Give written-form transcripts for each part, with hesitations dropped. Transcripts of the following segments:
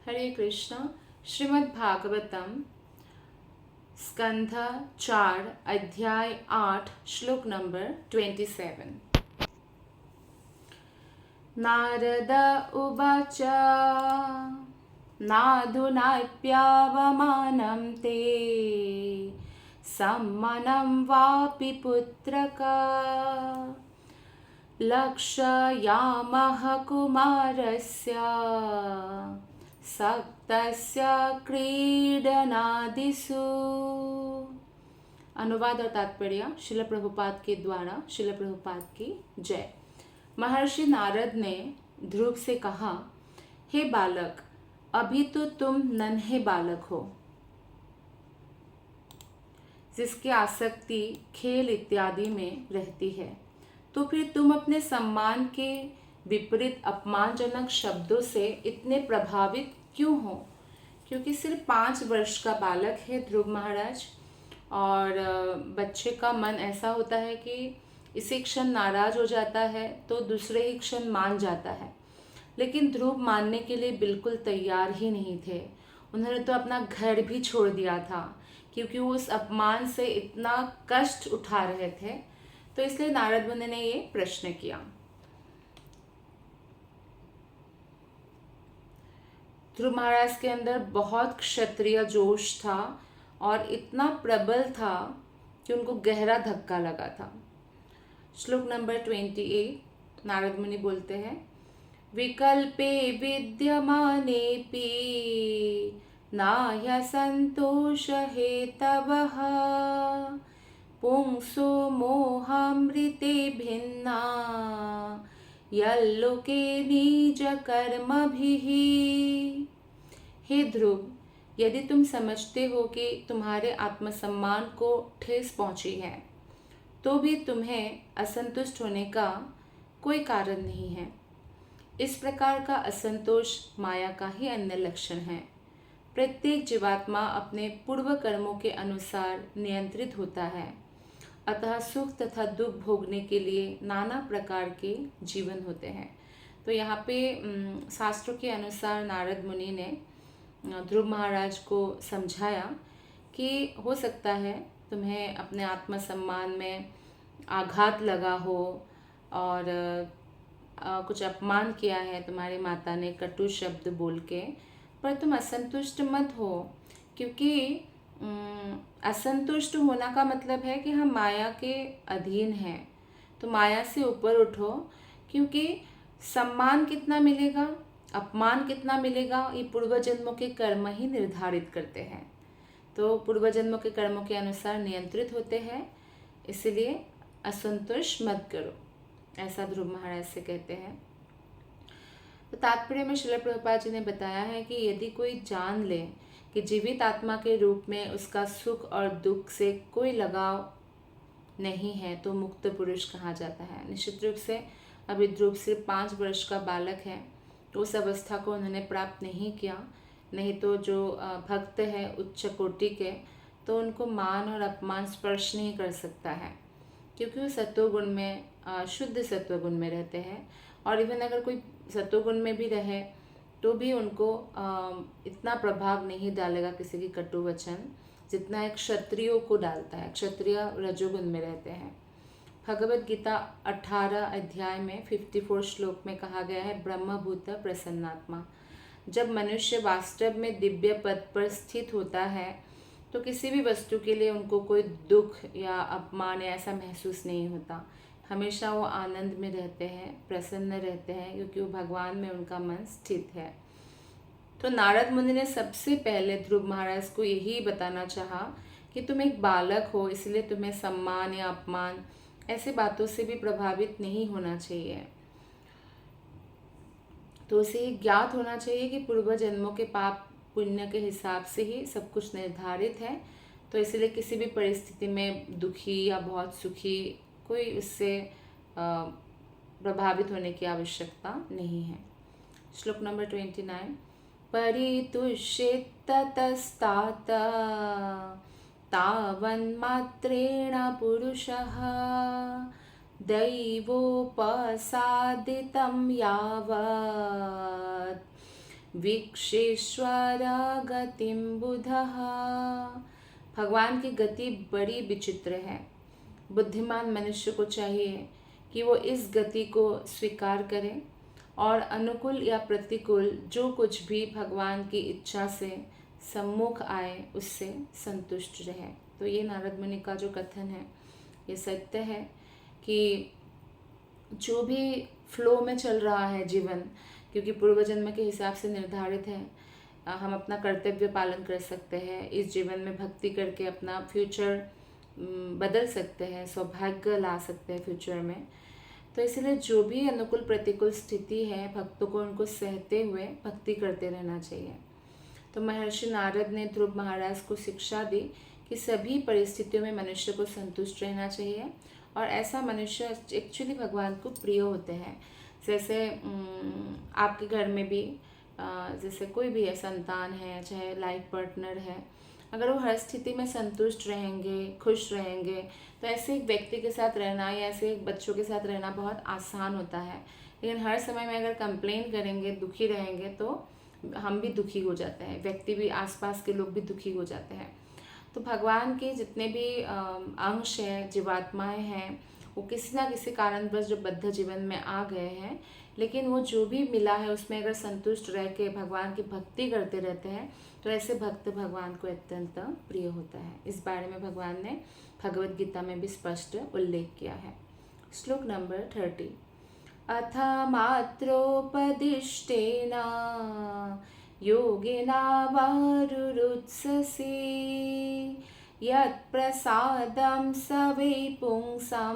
हरे कृष्ण। श्रीमद् भागवतम स्कंध 4 अध्याय 8 श्लोक नंबर 27। नारद उवाच नाधुनाप्यावमानं ते सम्मनं वापि पुत्रका लक्षयामः कुमारस्य सक्तस्य क्रीडनादिषु। अनुवाद और तात्पर्य शिल प्रभुपाद के द्वारा। शिल प्रभुपाद की जय। महर्षि नारद ने ध्रुव से कहा, हे बालक, अभी तो तुम नन्हे बालक हो, जिसकी आसक्ति खेल इत्यादि में रहती है, तो फिर तुम अपने सम्मान के विपरीत अपमानजनक शब्दों से इतने प्रभावित क्यों हो? क्योंकि सिर्फ 5 वर्ष का बालक है ध्रुव महाराज, और बच्चे का मन ऐसा होता है कि इसी क्षण नाराज हो जाता है तो दूसरे ही क्षण मान जाता है। लेकिन ध्रुव मानने के लिए बिल्कुल तैयार ही नहीं थे। उन्होंने तो अपना घर भी छोड़ दिया था, क्योंकि वो उस अपमान से इतना कष्ट उठा रहे थे। तो इसलिए नारद मुनि ने ये प्रश्न किया। ध्रुव महाराज के अंदर बहुत क्षत्रिय जोश था और इतना प्रबल था कि उनको गहरा धक्का लगा था। श्लोक नंबर 28 नारद मुनि बोलते हैं, विकल्पे विद्यमानेपि नाह्य संतोष हेतवः पुंसो मोहामृते भिन्ना यल्लोके निज कर्मभिः। हे ध्रुव, यदि तुम समझते हो कि तुम्हारे आत्मसम्मान को ठेस पहुंची है, तो भी तुम्हें असंतुष्ट होने का कोई कारण नहीं है। इस प्रकार का असंतोष माया का ही अन्य लक्षण है। प्रत्येक जीवात्मा अपने पूर्व कर्मों के अनुसार नियंत्रित होता है, अतः सुख तथा दुख भोगने के लिए नाना प्रकार के जीवन होते हैं। तो यहाँ पे शास्त्रों के अनुसार नारद मुनि ने ध्रुव महाराज को समझाया कि हो सकता है तुम्हें अपने आत्मसम्मान में आघात लगा हो और कुछ अपमान किया है तुम्हारी माता ने कटु शब्द बोल के, पर तुम असंतुष्ट मत हो, क्योंकि असंतुष्ट होना का मतलब है कि हम माया के अधीन हैं। तो माया से ऊपर उठो, क्योंकि सम्मान कितना मिलेगा, अपमान कितना मिलेगा, ये पूर्व जन्मों के कर्म ही निर्धारित करते हैं। तो पूर्व जन्मों के कर्मों के अनुसार नियंत्रित होते हैं, इसलिए असंतोष मत करो, ऐसा ध्रुव महाराज से कहते हैं। तो तात्पर्य में श्रील प्रभुपाद जी ने बताया है कि यदि कोई जान ले कि जीवित आत्मा के रूप में उसका सुख और दुख से कोई लगाव नहीं है, तो मुक्त पुरुष कहा जाता है। निश्चित रूप से अभी ध्रुव सिर्फ 5 वर्ष का बालक है, तो उस अवस्था को उन्होंने प्राप्त नहीं किया। नहीं तो जो भक्त है उच्च कोटि के, तो उनको मान और अपमान स्पर्श नहीं कर सकता है, क्योंकि वो सत्वगुण में शुद्ध सत्वगुण में रहते हैं। और इवन अगर कोई सत्वगुण में भी रहे तो भी उनको इतना प्रभाव नहीं डालेगा किसी की कटु वचन, जितना एक क्षत्रियों को डालता है। क्षत्रिय रजोगुण में रहते हैं। भगवत गीता 18 अध्याय में 54 श्लोक में कहा गया है, ब्रह्मभूत प्रसन्नात्मा। जब मनुष्य वास्तव में दिव्य पद पर स्थित होता है, तो किसी भी वस्तु के लिए उनको कोई दुख या अपमान या ऐसा महसूस नहीं होता। हमेशा वो आनंद में रहते हैं, प्रसन्न रहते हैं, क्योंकि वो भगवान में उनका मन स्थित है। तो नारद मुनि ने सबसे पहले ध्रुव महाराज को यही बताना चाहा कि तुम एक बालक हो, इसलिए तुम्हें सम्मान या अपमान ऐसे बातों से भी प्रभावित नहीं होना चाहिए। तो उसे ज्ञात होना चाहिए कि पूर्व जन्मों के पाप पुण्य के हिसाब से ही सब कुछ निर्धारित है। तो इसलिए किसी भी परिस्थिति में दुखी या बहुत सुखी कोई उससे प्रभावित होने की आवश्यकता नहीं है। श्लोक नंबर 29, परितुष्येत ततस्तात तावन्मात्रेण पुरुषः दैवोपसादितं यावत् वीक्षेश्वरा गतिं बुधः। भगवान की गति बड़ी विचित्र है। बुद्धिमान मनुष्य को चाहिए कि वो इस गति को स्वीकार करे और अनुकूल या प्रतिकूल जो कुछ भी भगवान की इच्छा से सम्मुख आए उससे संतुष्ट रहे। तो ये नारद मुनि का जो कथन है ये सत्य है कि जो भी फ्लो में चल रहा है जीवन, क्योंकि पूर्व जन्म के हिसाब से निर्धारित है, हम अपना कर्तव्य पालन कर सकते हैं, इस जीवन में भक्ति करके अपना फ्यूचर बदल सकते हैं, सौभाग्य ला सकते हैं फ्यूचर में। तो इसलिए जो भी अनुकूल प्रतिकूल स्थिति है, भक्तों को उनको सहते हुए भक्ति करते रहना चाहिए। तो महर्षि नारद ने ध्रुव महाराज को शिक्षा दी कि सभी परिस्थितियों में मनुष्य को संतुष्ट रहना चाहिए और ऐसा मनुष्य एक्चुअली भगवान को प्रिय होते हैं। जैसे आपके घर में भी जैसे कोई भी है, संतान है, चाहे लाइफ पार्टनर है, अगर वो हर स्थिति में संतुष्ट रहेंगे, खुश रहेंगे, तो ऐसे एक व्यक्ति के साथ रहना या ऐसे एक बच्चों के साथ रहना बहुत आसान होता है। लेकिन हर समय में अगर कंप्लेन करेंगे, दुखी रहेंगे, तो हम भी दुखी हो जाते हैं, व्यक्ति भी, आसपास के लोग भी दुखी हो जाते हैं। तो भगवान के जितने भी अंश हैं, जीवात्माएं हैं, वो किसी ना किसी कारणवश जो बद्ध जीवन में आ गए हैं, लेकिन वो जो भी मिला है उसमें अगर संतुष्ट रह के भगवान की भक्ति करते रहते हैं तो ऐसे भक्त भगवान को अत्यंत प्रिय होता है। इस बारे में भगवान ने भगवद गीता में भी स्पष्ट उल्लेख किया है। श्लोक नंबर 30। अथ मात्रोपदिष्टेन योगिना वारुरुत्ससे यत्प्रसादं स वै पुंसं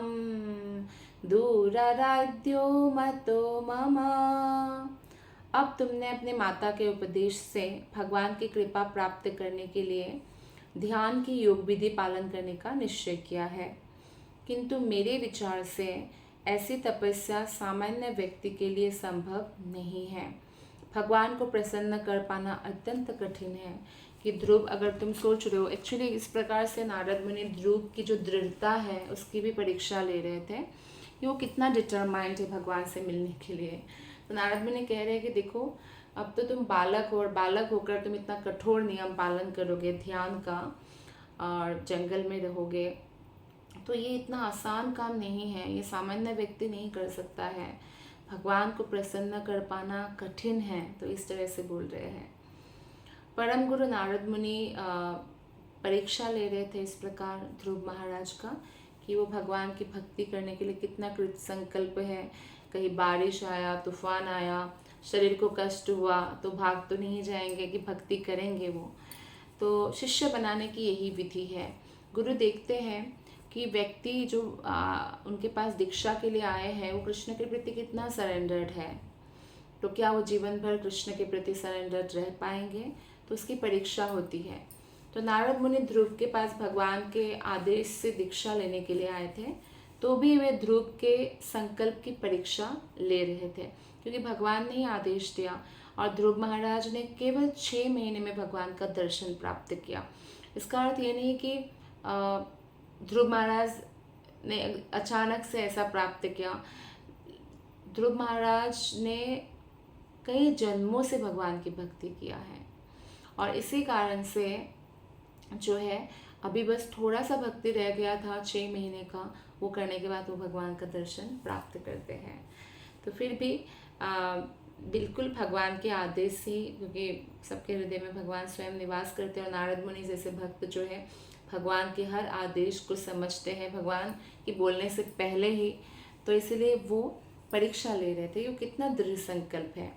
दूरराध्यो मतो मम। अब तुमने अपने माता के उपदेश से भगवान की कृपा प्राप्त करने के लिए ध्यान की योग विधि पालन करने का निश्चय किया है, किंतु मेरे विचार से ऐसी तपस्या सामान्य व्यक्ति के लिए संभव नहीं है। भगवान को प्रसन्न कर पाना अत्यंत कठिन है। कि ध्रुव, अगर तुम सोच रहे हो, एक्चुअली इस प्रकार से नारद मुनि ध्रुव की जो दृढ़ता है उसकी भी परीक्षा ले रहे थे कि वो कितना डिटरमाइंड है भगवान से मिलने के लिए। तो नारद मुनि कह रहे हैं कि देखो, अब तो तुम बालक हो और बालक होकर तुम इतना कठोर नियम पालन करोगे ध्यान का और जंगल में रहोगे, तो ये इतना आसान काम नहीं है, ये सामान्य व्यक्ति नहीं कर सकता है, भगवान को प्रसन्न कर पाना कठिन है। तो इस तरह से बोल रहे हैं। परम गुरु नारद मुनि परीक्षा ले रहे थे इस प्रकार ध्रुव महाराज का कि वो भगवान की भक्ति करने के लिए कितना कृत संकल्प है। कहीं बारिश आया, तूफान आया, शरीर को कष्ट हुआ तो भाग तो नहीं जाएंगे कि भक्ति करेंगे वो। तो शिष्य बनाने की यही विधि है। गुरु देखते हैं कि व्यक्ति जो उनके पास दीक्षा के लिए आए हैं वो कृष्ण के प्रति कितना सरेंडर्ड है, तो क्या वो जीवन भर कृष्ण के प्रति सरेंडर्ड रह पाएंगे, तो उसकी परीक्षा होती है। तो नारद मुनि ध्रुव के पास भगवान के आदेश से दीक्षा लेने के लिए आए थे, तो भी वे ध्रुव के संकल्प की परीक्षा ले रहे थे, क्योंकि भगवान ने ही आदेश दिया और ध्रुव महाराज ने केवल 6 महीने में भगवान का दर्शन प्राप्त किया। इसका अर्थ ये नहीं कि ध्रुव महाराज ने अचानक से ऐसा प्राप्त किया। ध्रुव महाराज ने कई जन्मों से भगवान की भक्ति किया है और इसी कारण से जो है अभी बस थोड़ा सा भक्ति रह गया था 6 महीने का, वो करने के बाद वो भगवान का दर्शन प्राप्त करते हैं। तो फिर भी बिल्कुल भगवान के आदेश से, क्योंकि सबके हृदय में भगवान स्वयं निवास करते हैं और नारद मुनि जैसे भक्त जो है भगवान के हर आदेश को समझते हैं भगवान की बोलने से पहले ही, तो इसलिए वो परीक्षा ले रहे थे कि वो कितना दृढ़ संकल्प है।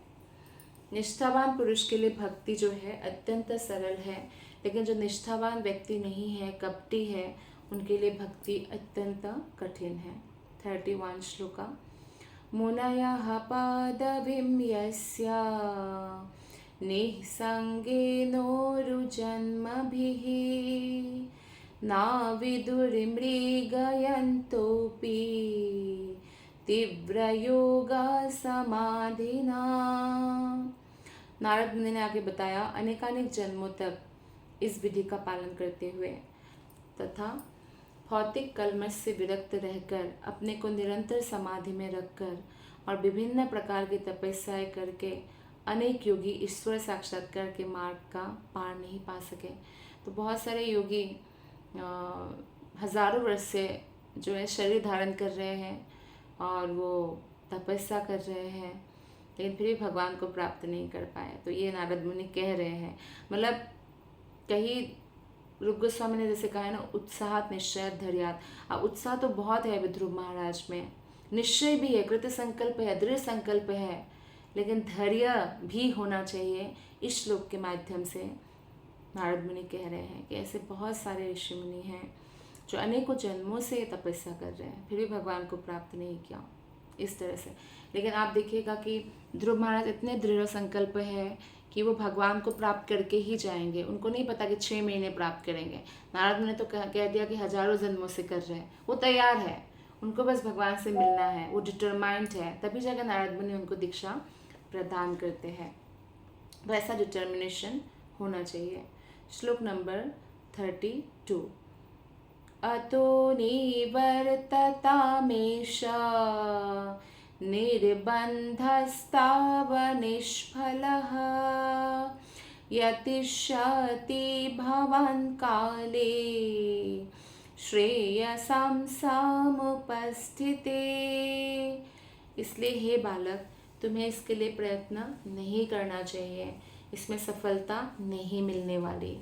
निष्ठावान पुरुष के लिए भक्ति जो है अत्यंत सरल है, लेकिन जो निष्ठावान व्यक्ति नहीं है, कपटी है, उनके लिए भक्ति अत्यंत कठिन है। 31 श्लोका। मुनयः पादवीं यस्य निःसङ्गेनोरुजन्मभिः नाविदुर्मृगयन्तोऽपि तीव्रयोगा समाधिना। नारद मुनि ने आगे बताया, अनेकानेक जन्मों तक इस विधि का पालन करते हुए तथा भौतिक कलमश से विरक्त रहकर अपने को निरंतर समाधि में रखकर और विभिन्न प्रकार की तपस्याएं करके अनेक योगी ईश्वर साक्षात्कार के मार्ग का पार नहीं पा सके। तो बहुत सारे योगी हजारों वर्ष से जो है शरीर धारण कर रहे हैं और वो तपस्या कर रहे हैं, लेकिन फिर भी भगवान को प्राप्त नहीं कर पाए। तो ये नारद मुनि कह रहे हैं, मतलब कहीं रूप गोस्वामी ने जैसे कहा है ना, उत्साहात निश्चय धैर्यात। अब उत्साह तो बहुत है ध्रुव महाराज में, निश्चय भी है, कृत संकल्प है, दृढ़ संकल्प है, लेकिन धैर्य भी होना चाहिए। इस श्लोक के माध्यम से नारद मुनि कह रहे हैं कि ऐसे बहुत सारे ऋषि मुनि हैं जो अनेकों जन्मों से तपस्या कर रहे हैं, फिर भी भगवान को प्राप्त नहीं किया इस तरह से। लेकिन आप देखिएगा कि ध्रुव महाराज इतने दृढ़ संकल्प है कि वो भगवान को प्राप्त करके ही जाएंगे। उनको नहीं पता कि 6 महीने प्राप्त करेंगे। नारद मुनि ने तो कह दिया कि हजारों जन्मों से कर रहे हैं, वो तैयार है, उनको बस भगवान से मिलना है, वो डिटरमाइंड है, तभी जाकर नारद मुनि उनको दीक्षा प्रदान करते हैं। वैसा डिटर्मिनेशन होना चाहिए। श्लोक नंबर 32। अतो निवर्ततामेष निर्बन्धस्तावनिष्फलः यतिष्यति भवान् काले श्रेयसां समुपस्थिते। इसलिए हे बालक, तुम्हें इसके लिए प्रयत्न नहीं करना चाहिए, इसमें सफलता नहीं मिलने वाली।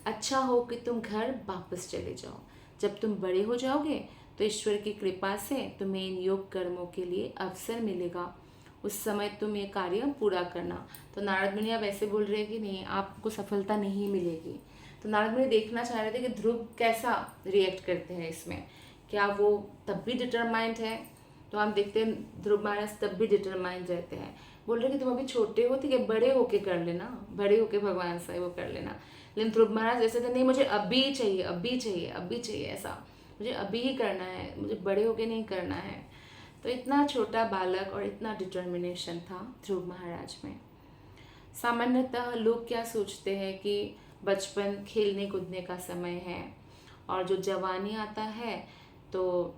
अच्छा हो कि तुम घर वापस चले जाओ। जब तुम बड़े हो जाओगे तो ईश्वर की कृपा से तुम्हें इन योग कर्मों के लिए अवसर मिलेगा, उस समय तुम ये कार्य पूरा करना। तो नारद मुनि अब ऐसे बोल रहे हैं कि नहीं, आपको सफलता नहीं मिलेगी। तो नारद मुनि देखना चाह रहे थे कि ध्रुव कैसा रिएक्ट करते हैं इसमें, क्या वो तब भी डिटरमाइंड है। तो हम देखते हैं ध्रुव महाराज तब भी डिटरमाइंड रहते हैं, बोल रहे कि तुम अभी छोटे हो, ठीक है, बड़े होके कर लेना, बड़े होके भगवान से वो कर लेना। लेकिन ध्रुव महाराज ऐसे थे, नहीं मुझे अभी चाहिए, अभी चाहिए, अभी चाहिए, ऐसा मुझे अभी ही करना है, मुझे बड़े होके नहीं करना है। तो इतना छोटा बालक और इतना डिटर्मिनेशन था ध्रुव महाराज में। सामान्यतः लोग क्या सोचते हैं कि बचपन खेलने कूदने का समय है, और जो जवानी आता है तो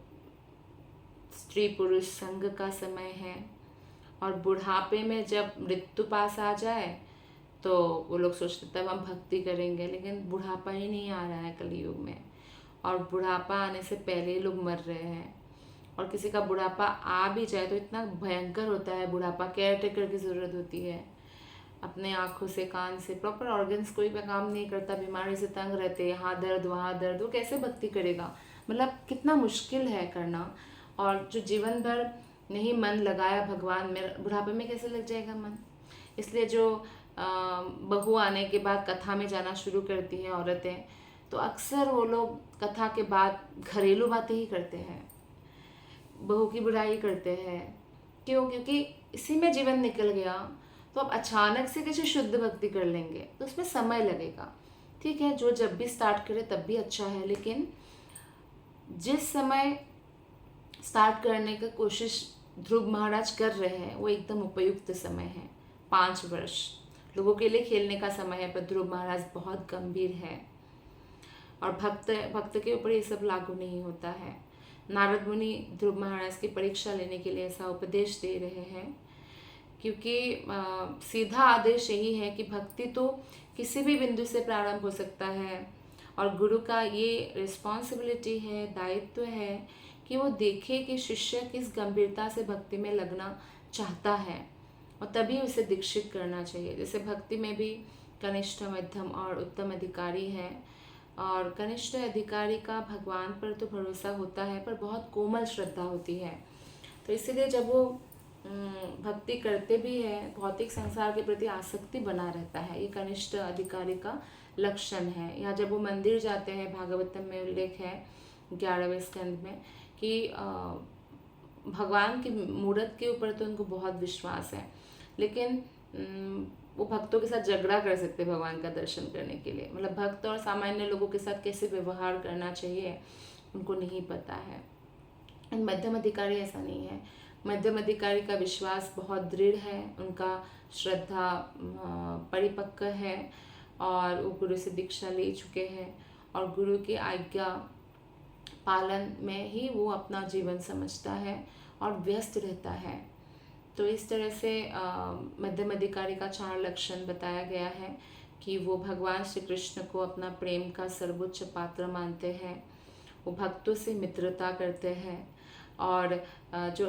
स्त्री पुरुष संग का समय है, और बुढ़ापे में जब मृत्यु पास आ जाए तो वो लोग सोचते तब हम भक्ति करेंगे। लेकिन बुढ़ापा ही नहीं आ रहा है कलयुग में, और बुढ़ापा आने से पहले ही लोग मर रहे हैं। और किसी का बुढ़ापा आ भी जाए तो इतना भयंकर होता है बुढ़ापा, केयर टेकर की ज़रूरत होती है। अपने आँखों से, कान से, प्रॉपर ऑर्गन्स कोई भी काम नहीं करता, बीमारी से तंग रहते, यहाँ दर्द वहाँ दर्द, वो कैसे भक्ति करेगा? मतलब कितना मुश्किल है करना। और जो जीवन भर नहीं मन लगाया भगवान में, बुढ़ापे में कैसे लग जाएगा मन? इसलिए जो बहू आने के बाद कथा में जाना शुरू करती हैं औरतें, तो अक्सर वो लोग कथा के बाद घरेलू बातें ही करते हैं, बहू की बुराई करते हैं। क्यों? क्योंकि इसी में जीवन निकल गया। तो अब अचानक से कैसे शुद्ध भक्ति कर लेंगे? तो उसमें समय लगेगा। ठीक है, जो जब भी स्टार्ट करे तब भी अच्छा है, लेकिन जिस समय स्टार्ट करने का कोशिश ध्रुव महाराज कर रहे हैं वो एकदम उपयुक्त समय है। 5 वर्ष लोगों के लिए खेलने का समय है, पर ध्रुव महाराज बहुत गंभीर है, और भक्त के ऊपर ये सब लागू नहीं होता है। नारद मुनि ध्रुव महाराज की परीक्षा लेने के लिए ऐसा उपदेश दे रहे हैं, क्योंकि सीधा आदेश यही है कि भक्ति तो किसी भी बिंदु से प्रारंभ हो सकता है, और गुरु का ये रिस्पॉन्सिबिलिटी है, दायित्व है कि वो देखे कि शिष्य किस गंभीरता से भक्ति में लगना चाहता है, और तभी उसे दीक्षित करना चाहिए। जैसे भक्ति में भी कनिष्ठ, मध्यम और उत्तम अधिकारी है, और कनिष्ठ अधिकारी का भगवान पर तो भरोसा होता है, पर बहुत कोमल श्रद्धा होती है। तो इसीलिए जब वो भक्ति करते भी हैं, भौतिक संसार के प्रति आसक्ति बना रहता है, ये कनिष्ठ अधिकारी का लक्षण है। या जब वो मंदिर जाते हैं, भागवतम में उल्लेख है 11वें स्कंद में कि भगवान की मूर्त के ऊपर तो उनको बहुत विश्वास है, लेकिन वो भक्तों के साथ झगड़ा कर सकते हैं भगवान का दर्शन करने के लिए। मतलब भक्त और सामान्य लोगों के साथ कैसे व्यवहार करना चाहिए उनको नहीं पता है। मध्यम अधिकारी ऐसा नहीं है। मध्यम अधिकारी का विश्वास बहुत दृढ़ है, उनका श्रद्धा परिपक्व है, और वो गुरु से दीक्षा ले चुके हैं, और गुरु की आज्ञा पालन में ही वो अपना जीवन समझता है और व्यस्त रहता है। तो इस तरह से मध्यम अधिकारी का 4 लक्षण बताया गया है कि वो भगवान श्री कृष्ण को अपना प्रेम का सर्वोच्च पात्र मानते हैं, वो भक्तों से मित्रता करते हैं, और जो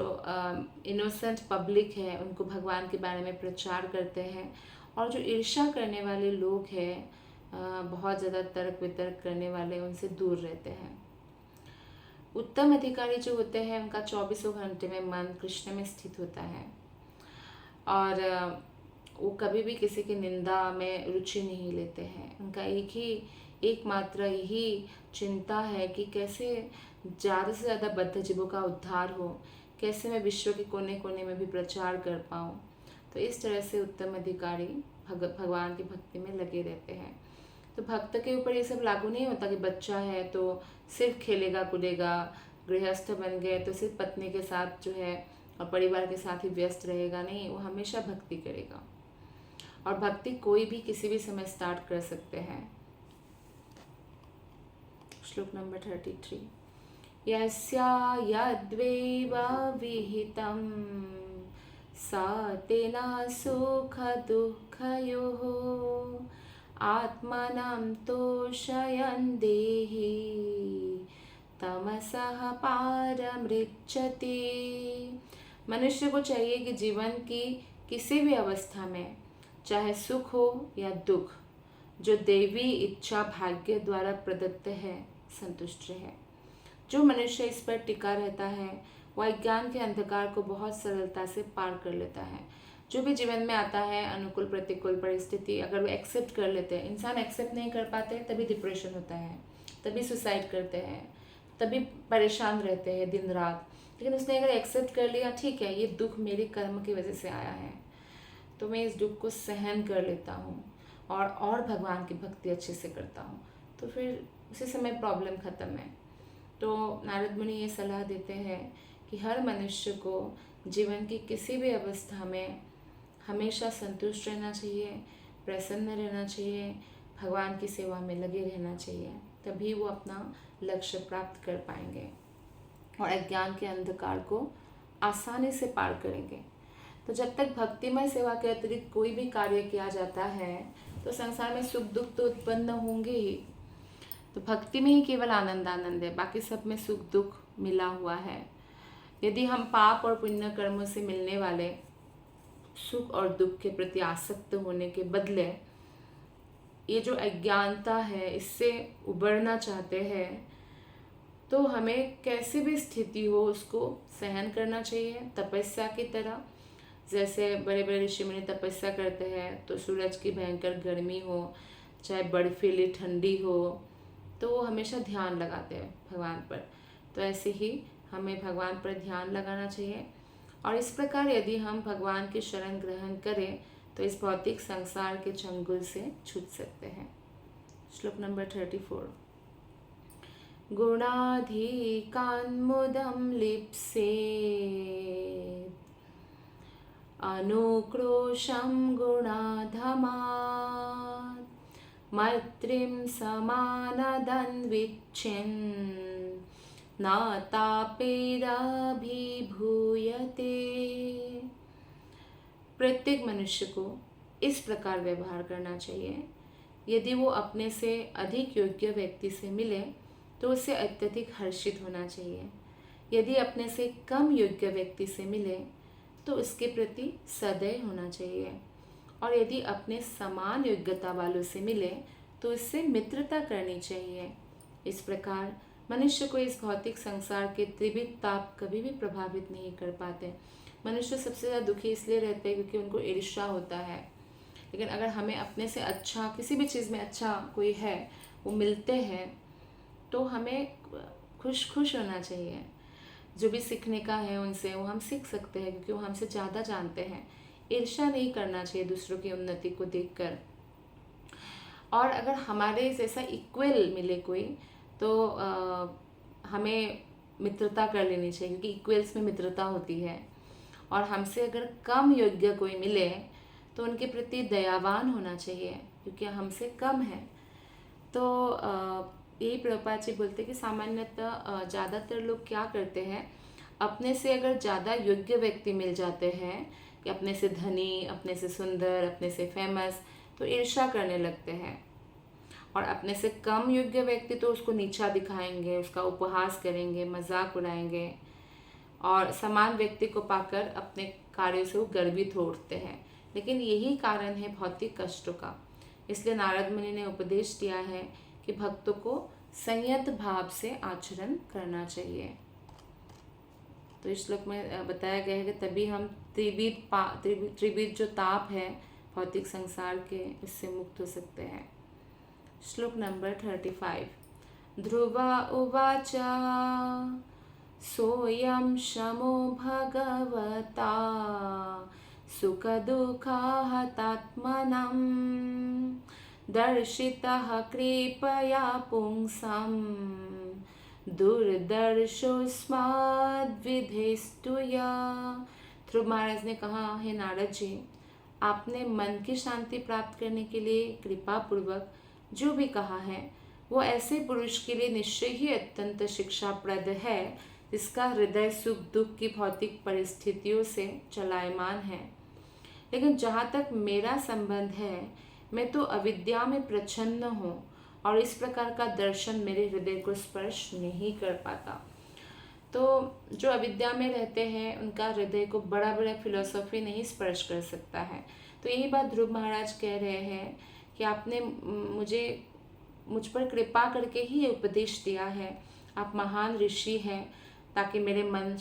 इनोसेंट पब्लिक है उनको भगवान के बारे में प्रचार करते हैं, और जो ईर्ष्या करने वाले लोग हैं, बहुत ज़्यादा तर्क वितर्क करने वाले, उनसे दूर रहते हैं। उत्तम अधिकारी जो होते हैं उनका 24 घंटे में मन कृष्ण में स्थित होता है, और वो कभी भी किसी की निंदा में रुचि नहीं लेते हैं। उनका एकमात्र यही चिंता है कि कैसे ज़्यादा से ज़्यादा बद्धजीवों का उद्धार हो, कैसे मैं विश्व के कोने कोने में भी प्रचार कर पाऊँ। तो इस तरह से उत्तम अधिकारी भगवान की भक्ति में लगे रहते हैं। तो भक्त के ऊपर ये सब लागू नहीं होता कि बच्चा है तो सिर्फ खेलेगा कूदेगा, गृहस्थ बन गए तो सिर्फ पत्नी के साथ जो है और परिवार के साथ ही व्यस्त रहेगा। नहीं, वो हमेशा भक्ति करेगा, और भक्ति कोई भी किसी भी समय स्टार्ट कर सकते हैं। श्लोक नंबर 33। यस्या यद्वैव विहितं सा तेना सुख दुःखयोः आत्मानं तोषयन् देहि तमसः पारमृच्छति। मनुष्य को चाहिए कि जीवन की किसी भी अवस्था में, चाहे सुख हो या दुख, जो देवी इच्छा भाग्य द्वारा प्रदत्त है, संतुष्ट है। जो मनुष्य इस पर टिका रहता है वह अज्ञान के अंधकार को बहुत सरलता से पार कर लेता है। जो भी जीवन में आता है, अनुकूल प्रतिकूल परिस्थिति, अगर वो एक्सेप्ट कर लेते हैं, इंसान एक्सेप्ट नहीं कर पाते तभी डिप्रेशन होता है, तभी सुसाइड करते हैं, तभी परेशान रहते हैं दिन रात। लेकिन उसने अगर एक्सेप्ट कर लिया, ठीक है ये दुख मेरे कर्म की वजह से आया है, तो मैं इस दुख को सहन कर लेता हूँ और भगवान की भक्ति अच्छे से करता हूँ, तो फिर उसी समय प्रॉब्लम ख़त्म है। तो नारद मुनि ये सलाह देते हैं कि हर मनुष्य को जीवन की किसी भी अवस्था में हमेशा संतुष्ट रहना चाहिए, प्रसन्न रहना चाहिए, भगवान की सेवा में लगे रहना चाहिए, तभी वो अपना लक्ष्य प्राप्त कर पाएंगे और अज्ञान के अंधकार को आसानी से पार करेंगे। तो जब तक भक्तिमय सेवा के अतिरिक्त कोई भी कार्य किया जाता है तो संसार में सुख दुख तो उत्पन्न होंगे ही। तो भक्ति में ही केवल आनंद है, बाकी सब में सुख दुख मिला हुआ है। यदि हम पाप और पुण्य कर्मों से मिलने वाले सुख और दुख के प्रति आसक्त होने के बदले ये जो अज्ञानता है इससे उबरना चाहते हैं, तो हमें कैसी भी स्थिति हो उसको सहन करना चाहिए, तपस्या की तरह। जैसे बड़े बड़े ऋषि मुनि तपस्या करते हैं, तो सूरज की भयंकर गर्मी हो, चाहे बर्फीली ठंडी हो, तो वो हमेशा ध्यान लगाते हैं भगवान पर। तो ऐसे ही हमें भगवान पर ध्यान लगाना चाहिए, और इस प्रकार यदि हम भगवान की शरण ग्रहण करें तो इस भौतिक संसार के चंगुल से छूट सकते हैं। श्लोक नंबर 34। गुणाधिकान्मुदं लिप्सेत् अनुक्रोशं गुणाधमात् मैत्रीं समानदन्विच्छिन् न तापेदभिभूयते। प्रत्येक मनुष्य को इस प्रकार व्यवहार करना चाहिए। यदि वो अपने से अधिक योग्य व्यक्ति से मिले तो उसे अत्यधिक हर्षित होना चाहिए। यदि अपने से कम योग्य व्यक्ति से मिले तो उसके प्रति सदैव होना चाहिए, और यदि अपने समान योग्यता वालों से मिले तो उससे मित्रता करनी चाहिए। इस प्रकार मनुष्य को इस भौतिक संसार के त्रिविध ताप कभी भी प्रभावित नहीं कर पाते। मनुष्य सबसे ज़्यादा दुखी इसलिए रहते हैं क्योंकि उनको ईर्ष्या होता है। लेकिन अगर हमें अपने से अच्छा, किसी भी चीज़ में अच्छा कोई है वो मिलते हैं तो हमें खुश होना चाहिए। जो भी सीखने का है उनसे वो हम सीख सकते हैं क्योंकि वो हमसे ज़्यादा जानते हैं। ईर्ष्या नहीं करना चाहिए दूसरों की उन्नति को देखकर। और अगर हमारे जैसा इक्वल मिले कोई तो हमें मित्रता कर लेनी चाहिए, क्योंकि इक्वल्स में मित्रता होती है। और हमसे अगर कम योग्य कोई मिले तो उनके प्रति दयावान होना चाहिए क्योंकि हमसे कम है। तो यही प्रभुपाद जी बोलते हैं कि सामान्यतः ज़्यादातर लोग क्या करते हैं, अपने से अगर ज़्यादा योग्य व्यक्ति मिल जाते हैं, कि अपने से धनी, अपने से सुंदर, अपने से फेमस, तो ईर्ष्या करने लगते हैं। और अपने से कम योग्य व्यक्ति तो उसको नीचा दिखाएंगे, उसका उपहास करेंगे, मजाक उड़ाएंगे, और समान व्यक्ति को पाकर अपने कार्यों से वो गर्वित हो उठते हैं। लेकिन यही कारण है भौतिक कष्टों का। इसलिए नारद मुनि ने उपदेश दिया है कि भक्तों को संयत भाव से आचरण करना चाहिए। तो इस श्लोक में बताया गया है कि तभी हम त्रिविध जो ताप है भौतिक संसार के, उससे मुक्त हो सकते हैं। श्लोक नंबर 35। ध्रुवा उवाच सोऽयं शमो भगवता सुखदुःखाहतात्मनं दर्शितः कृपया पुंसां दुर्दर्शोऽस्माद्विधेस्तुया। ध्रुव महाराज ने कहा, हे नारद जी, आपने मन की शांति प्राप्त करने के लिए कृपा पूर्वक जो भी कहा है वो ऐसे पुरुष के लिए निश्चय ही अत्यंत शिक्षाप्रद है जिसका हृदय सुख दुख की भौतिक परिस्थितियों से चलायमान है। लेकिन जहाँ तक मेरा संबंध है, मैं तो अविद्या में प्रच्छन्न हूँ और इस प्रकार का दर्शन मेरे हृदय को स्पर्श नहीं कर पाता। तो जो अविद्या में रहते हैं उनका हृदय को बड़ा बड़ा फिलॉसफी नहीं स्पर्श कर सकता है। तो यही बात ध्रुव महाराज कह रहे हैं कि आपने मुझ पर कृपा करके ही ये उपदेश दिया है। आप महान ऋषि हैं, ताकि मेरे मन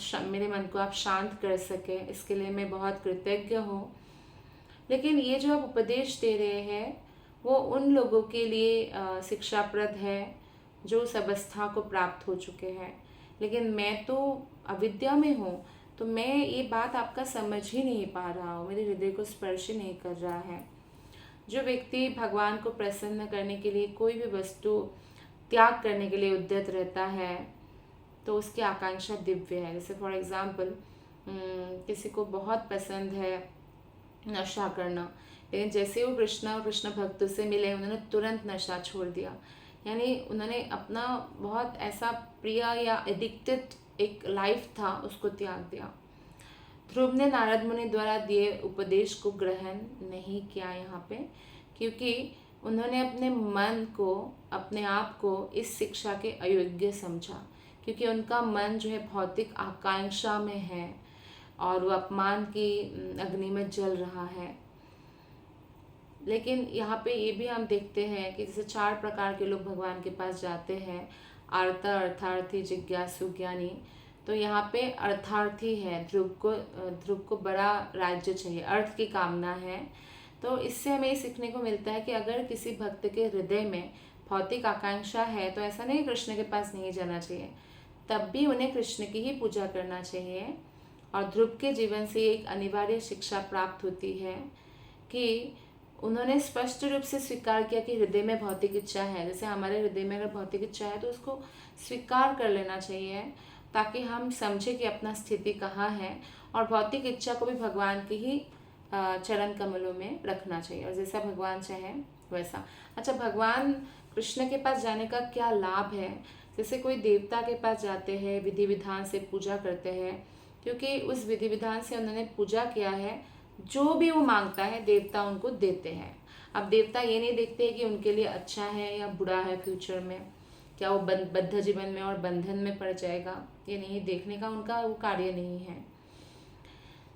को आप शांत कर सके, इसके लिए मैं बहुत कृतज्ञ हूँ। लेकिन ये जो आप उपदेश दे रहे हैं वो उन लोगों के लिए शिक्षाप्रद है जो उस अवस्था को प्राप्त हो चुके हैं। लेकिन मैं तो अविद्या में हूँ, तो मैं ये बात आपका समझ ही नहीं पा रहा हूँ, मेरे हृदय को स्पर्श ही नहीं कर रहा है। जो व्यक्ति भगवान को प्रसन्न करने के लिए कोई भी वस्तु त्याग करने के लिए उद्यत रहता है तो उसकी आकांक्षा दिव्य है। जैसे फॉर एग्जाम्पल किसी को बहुत पसंद है नशा करना, लेकिन जैसे वो कृष्ण और कृष्ण भक्तों से मिले उन्होंने तुरंत नशा छोड़ दिया। यानी उन्होंने अपना बहुत ऐसा प्रिय या एडिक्टेड एक लाइफ था उसको त्याग दिया। ध्रुव ने नारद मुनि द्वारा दिए उपदेश को ग्रहण नहीं किया यहाँ पे, क्योंकि उन्होंने अपने मन को, अपने आप को इस शिक्षा के अयोग्य समझा, क्योंकि उनका मन जो है भौतिक आकांक्षा में है और वो अपमान की अग्नि में जल रहा है। लेकिन यहाँ पे ये भी हम देखते हैं कि जैसे 4 प्रकार के लोग भगवान के पास जाते हैं, अर्थ, अर्थार्थी, जिज्ञासु, ज्ञानी। तो यहाँ पे अर्थार्थी है, ध्रुव को बड़ा राज्य चाहिए, अर्थ की कामना है। तो इससे हमें सीखने को मिलता है कि अगर किसी भक्त के हृदय में भौतिक आकांक्षा है तो ऐसा नहीं कृष्ण के पास नहीं जाना चाहिए, तब भी उन्हें कृष्ण की ही पूजा करना चाहिए। और ध्रुव के जीवन से एक अनिवार्य शिक्षा प्राप्त होती है कि उन्होंने स्पष्ट रूप से स्वीकार किया कि हृदय में भौतिक इच्छा है। जैसे हमारे हृदय में अगर भौतिक इच्छा है तो उसको स्वीकार कर लेना चाहिए, ताकि हम समझे कि अपना स्थिति कहाँ है, और भौतिक इच्छा को भी भगवान के ही चरण कमलों में रखना चाहिए, और जैसा भगवान चाहे वैसा। अच्छा, भगवान कृष्ण के पास जाने का क्या लाभ है? जैसे कोई देवता के पास जाते हैं, विधि विधान से पूजा करते हैं, क्योंकि उस विधि विधान से उन्होंने पूजा किया है, जो भी वो मांगता है देवता उनको देते हैं। अब देवता ये नहीं देखते हैं कि उनके लिए अच्छा है या बुरा है, फ्यूचर में क्या वो बद्ध जीवन में और बंधन में पड़ जाएगा, ये नहीं देखने का उनका वो कार्य नहीं है।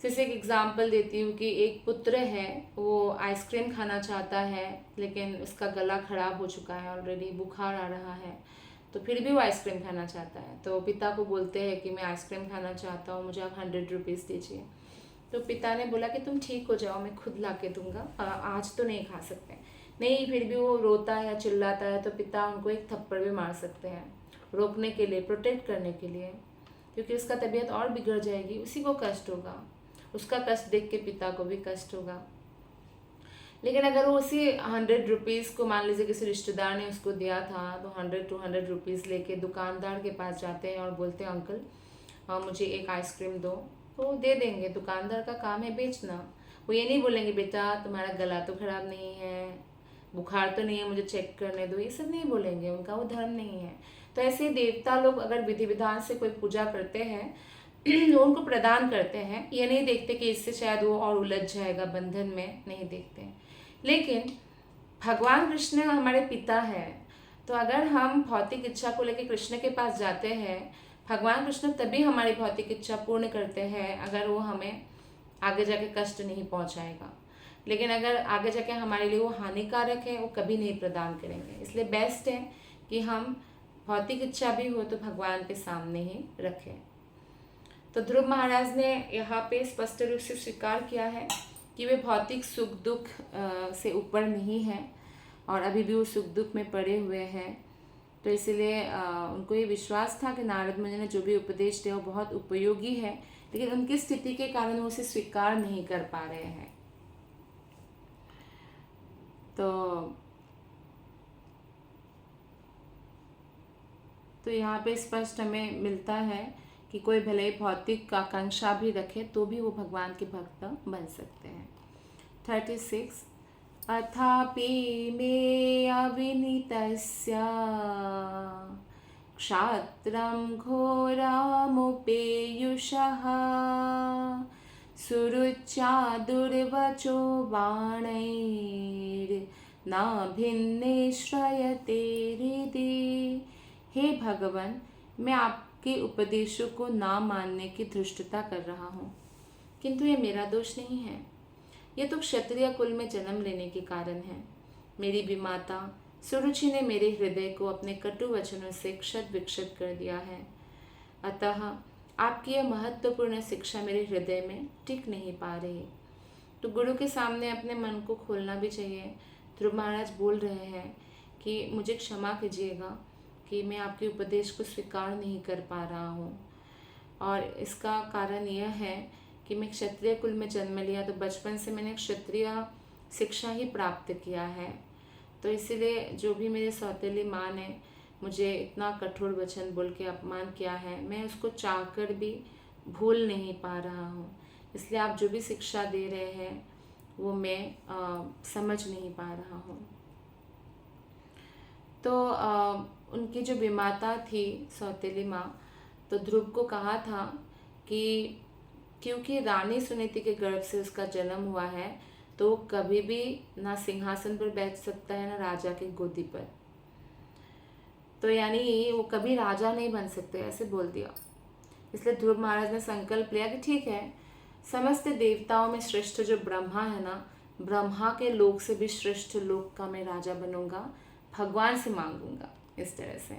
जैसे एक एग्जाम्पल देती हूँ कि एक पुत्र है, वो आइसक्रीम खाना चाहता है, लेकिन उसका गला खराब हो चुका है, ऑलरेडी बुखार आ रहा है, तो फिर भी वो आइसक्रीम खाना चाहता है। तो पिता को बोलते हैं कि मैं आइसक्रीम खाना चाहता हूँ, मुझे आप 100 रुपीज़ दीजिए। तो पिता ने बोला कि तुम ठीक हो जाओ, मैं खुद ला के दूंगा, आज तो नहीं खा सकते। नहीं, फिर भी वो रोता है, चिल्लाता है, तो पिता उनको एक थप्पड़ भी मार सकते हैं, रोकने के लिए, प्रोटेक्ट करने के लिए, क्योंकि उसका तबीयत और बिगड़ जाएगी, उसी को कष्ट होगा, उसका कष्ट देख के पिता को भी कष्ट होगा। लेकिन अगर वो उसी 100 रुपीज़ को, मान लीजिए किसी रिश्तेदार ने उसको दिया था, तो 100-200 रुपीज़ लेके दुकानदार के पास जाते हैं और बोलते हैं अंकल मुझे एक आइसक्रीम दो, तो दे देंगे। दुकानदार का काम है बेचना, वो ये नहीं बोलेंगे बेटा तुम्हारा गला तो खराब नहीं है, बुखार तो नहीं है, मुझे चेक करने दो, ये सब नहीं बोलेंगे, उनका वो धर्म नहीं है। तो ऐसे ही देवता लोग अगर विधि विधान से कोई पूजा करते हैं वो उनको प्रदान करते हैं। ये नहीं देखते कि इससे शायद वो और उलझ जाएगा बंधन में, नहीं देखते। लेकिन भगवान कृष्ण हमारे पिता है, तो अगर हम भौतिक इच्छा को लेकर कृष्ण के पास जाते हैं, भगवान कृष्ण तभी हमारी भौतिक इच्छा पूर्ण करते हैं अगर वो हमें आगे जाके कष्ट नहीं पहुंचाएगा। लेकिन अगर आगे जाके हमारे लिए वो हानिकारक है, वो कभी नहीं प्रदान करेंगे। इसलिए बेस्ट है कि हम भौतिक इच्छा भी हो तो भगवान के सामने ही रखें। तो ध्रुव महाराज ने यहाँ पे स्पष्ट रूप से स्वीकार किया है कि वे भौतिक सुख दुख से ऊपर नहीं है और अभी भी वो सुख दुख में पड़े हुए हैं। तो इसलिए उनको ये विश्वास था कि नारद मुनि ने जो भी उपदेश दिया वो बहुत उपयोगी है, लेकिन उनकी स्थिति के कारण वो उसे स्वीकार नहीं कर पा रहे हैं। तो यहाँ पे स्पष्ट हमें मिलता है कि कोई भले ही भौतिक आकांक्षा भी रखे तो भी वो भगवान के भक्त बन सकते हैं। 36 अथापि मे अविनीतस्य क्षात्रं घोरामुपेयुषः सुरुच्या दुर्वचो बाणैर्न भिन्ने श्रयते हृदि। हे भगवान, मैं आपके उपदेशों को ना मानने की धृष्टता कर रहा हूँ, किंतु ये मेरा दोष नहीं है। ये तो क्षत्रिय कुल में जन्म लेने के कारण है। मेरी विमाता सुरुचि ने मेरे हृदय को अपने कटु वचनों से क्षत विक्षत कर दिया है। अतः आपकी यह महत्वपूर्ण शिक्षा मेरे हृदय में टिक नहीं पा रही। तो गुरु के सामने अपने मन को खोलना भी चाहिए। ध्रुव महाराज बोल रहे हैं कि मुझे क्षमा कीजिएगा कि मैं आपके उपदेश को स्वीकार नहीं कर पा रहा हूँ, और इसका कारण यह है कि मैं क्षत्रिय कुल में जन्म लिया, तो बचपन से मैंने क्षत्रिय शिक्षा ही प्राप्त किया है। तो इसीलिए जो भी मेरे सौतेली माँ ने मुझे इतना कठोर वचन बोल के अपमान किया है, मैं उसको चाहकर भी भूल नहीं पा रहा हूँ। इसलिए आप जो भी शिक्षा दे रहे हैं वो मैं समझ नहीं पा रहा हूँ। तो उनकी जो विमाता थी सौतेली माँ, तो ध्रुव को कहा था कि क्योंकि रानी सुनीति के गर्भ से उसका जन्म हुआ है, तो वो कभी भी ना सिंहासन पर बैठ सकता है ना राजा की गोदी पर। तो यानी वो कभी राजा नहीं बन सकते, ऐसे बोल दिया। इसलिए ध्रुव महाराज ने संकल्प लिया कि ठीक है, समस्त देवताओं में श्रेष्ठ जो ब्रह्मा है ना, ब्रह्मा के लोक से भी श्रेष्ठ लोक का मैं राजा बनूंगा, भगवान से मांगूंगा। इस तरह से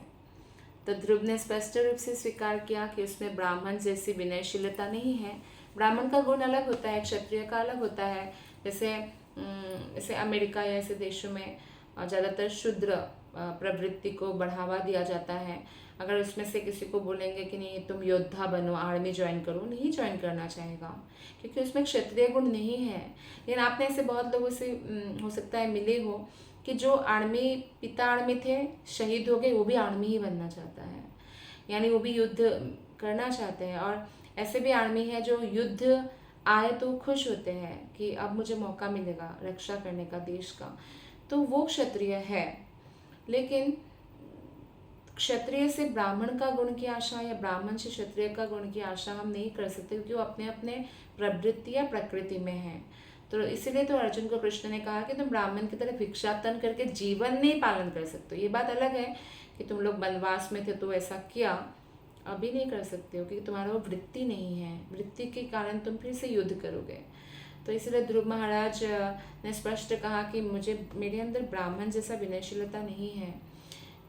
तो ध्रुव ने स्पष्ट रूप से स्वीकार किया कि उसमें ब्राह्मण जैसी विनयशीलता नहीं है। ब्राह्मण का गुण अलग होता है, क्षत्रिय का अलग होता है। जैसे अमेरिका या ऐसे देशों में ज़्यादातर शूद्र प्रवृत्ति को बढ़ावा दिया जाता है। अगर उसमें से किसी को बोलेंगे कि नहीं तुम योद्धा बनो, आर्मी ज्वाइन करो, नहीं ज्वाइन करना चाहेगा, क्योंकि उसमें क्षत्रिय गुण नहीं है। लेकिन आपने ऐसे बहुत लोगों से हो सकता है मिले हो कि जो आर्मी, पिता आर्मी थे, शहीद हो गए, वो भी आर्मी ही बनना चाहता है, यानी वो भी युद्ध करना चाहते हैं। और ऐसे भी आर्मी है जो युद्ध आए तो खुश होते हैं कि अब मुझे मौका मिलेगा रक्षा करने का देश का, तो वो क्षत्रिय है। लेकिन क्षत्रिय से ब्राह्मण का गुण की आशा या ब्राह्मण से क्षत्रिय का गुण की आशा हम नहीं कर सकते, क्योंकि वो अपने अपने प्रवृत्ति या प्रकृति में है। तो इसीलिए तो अर्जुन को कृष्ण ने कहा कि तुम ब्राह्मण की तरह भिक्षाटन करके जीवन नहीं पालन कर सकते। ये बात अलग है कि तुम लोग वनवास में थे तो ऐसा किया, अभी नहीं कर सकते हो क्योंकि तुम्हारा वो वृत्ति नहीं है, वृत्ति के कारण तुम फिर से युद्ध करोगे। तो इसलिए ध्रुव महाराज ने स्पष्ट कहा कि मेरे अंदर ब्राह्मण जैसा विनयशीलता नहीं है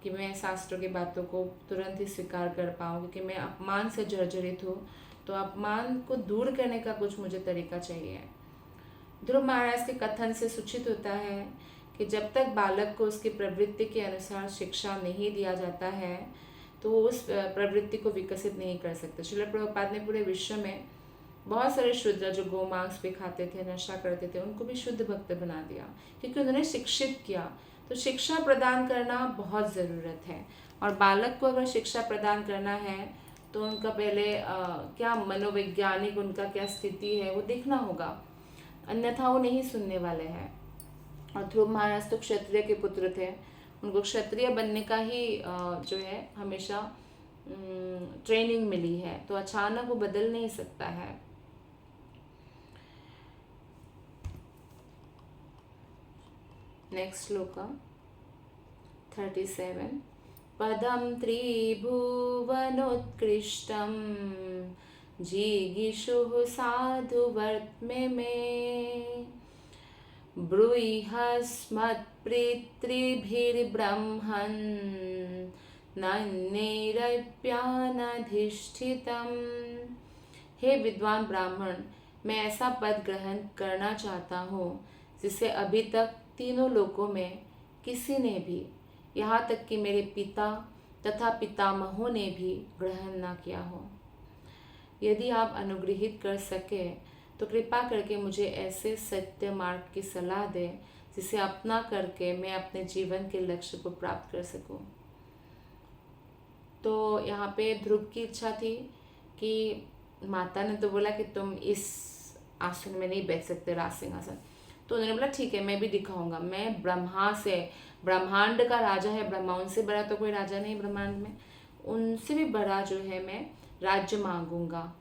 कि मैं शास्त्रों की बातों को तुरंत ही स्वीकार कर पाऊँ, क्योंकि मैं अपमान से जर्जरित हूँ। तो अपमान को दूर करने का कुछ मुझे तरीका चाहिए। ध्रुव महाराज के कथन से सूचित होता है कि जब तक बालक को उसकी प्रवृत्ति के अनुसार शिक्षा नहीं दिया जाता है तो वो उस प्रवृत्ति को विकसित नहीं कर सकते। श्रील प्रभुपाद ने पूरे विश्व में बहुत सारे शूद्र जो गोमांस भी खाते थे, नशा करते थे, उनको भी शुद्ध भक्त बना दिया, क्योंकि उन्होंने शिक्षित किया। तो शिक्षा प्रदान करना बहुत ज़रूरत है, और बालक को अगर शिक्षा प्रदान करना है तो उनका पहले क्या मनोवैज्ञानिक उनका क्या स्थिति है वो देखना होगा, अन्यथा वो नहीं सुनने वाले हैं। और ध्रुव महाराज तो क्षत्रिय के पुत्र थे, उनको क्षत्रिय बनने का ही जो है हमेशा ट्रेनिंग मिली है, तो अचानक वो बदल नहीं सकता है। नेक्स्ट श्लोक 37। पदम त्रिभुवनोत्कृष्टं जिगीषुः साधुवर्त्मे मे ब्रूयिहस्मत्पितृभिर्ब्रह्मन् नन्यैरप्यानधिष्ठितम्। हे विद्वान ब्राह्मण, मैं ऐसा पद ग्रहण करना चाहता हूँ जिसे अभी तक तीनों लोकों में किसी ने भी, यहाँ तक कि मेरे पिता तथा पितामहों ने भी ग्रहण न किया हो। यदि आप अनुग्रहित कर सके तो कृपा करके मुझे ऐसे सत्य मार्ग की सलाह दें जिसे अपना करके मैं अपने जीवन के लक्ष्य को प्राप्त कर सकूं। तो यहाँ पे ध्रुव की इच्छा थी कि माता ने तो बोला कि तुम इस आसन में नहीं बैठ सकते, राज सिंहासन। तो उन्होंने बोला ठीक है, मैं भी दिखाऊंगा, मैं ब्रह्मा से, ब्रह्मांड का राजा है ब्रह्मा, उनसे बड़ा तो कोई राजा नहीं ब्रह्मांड में, उनसे भी बड़ा जो है मैं राज्य मांगूंगा।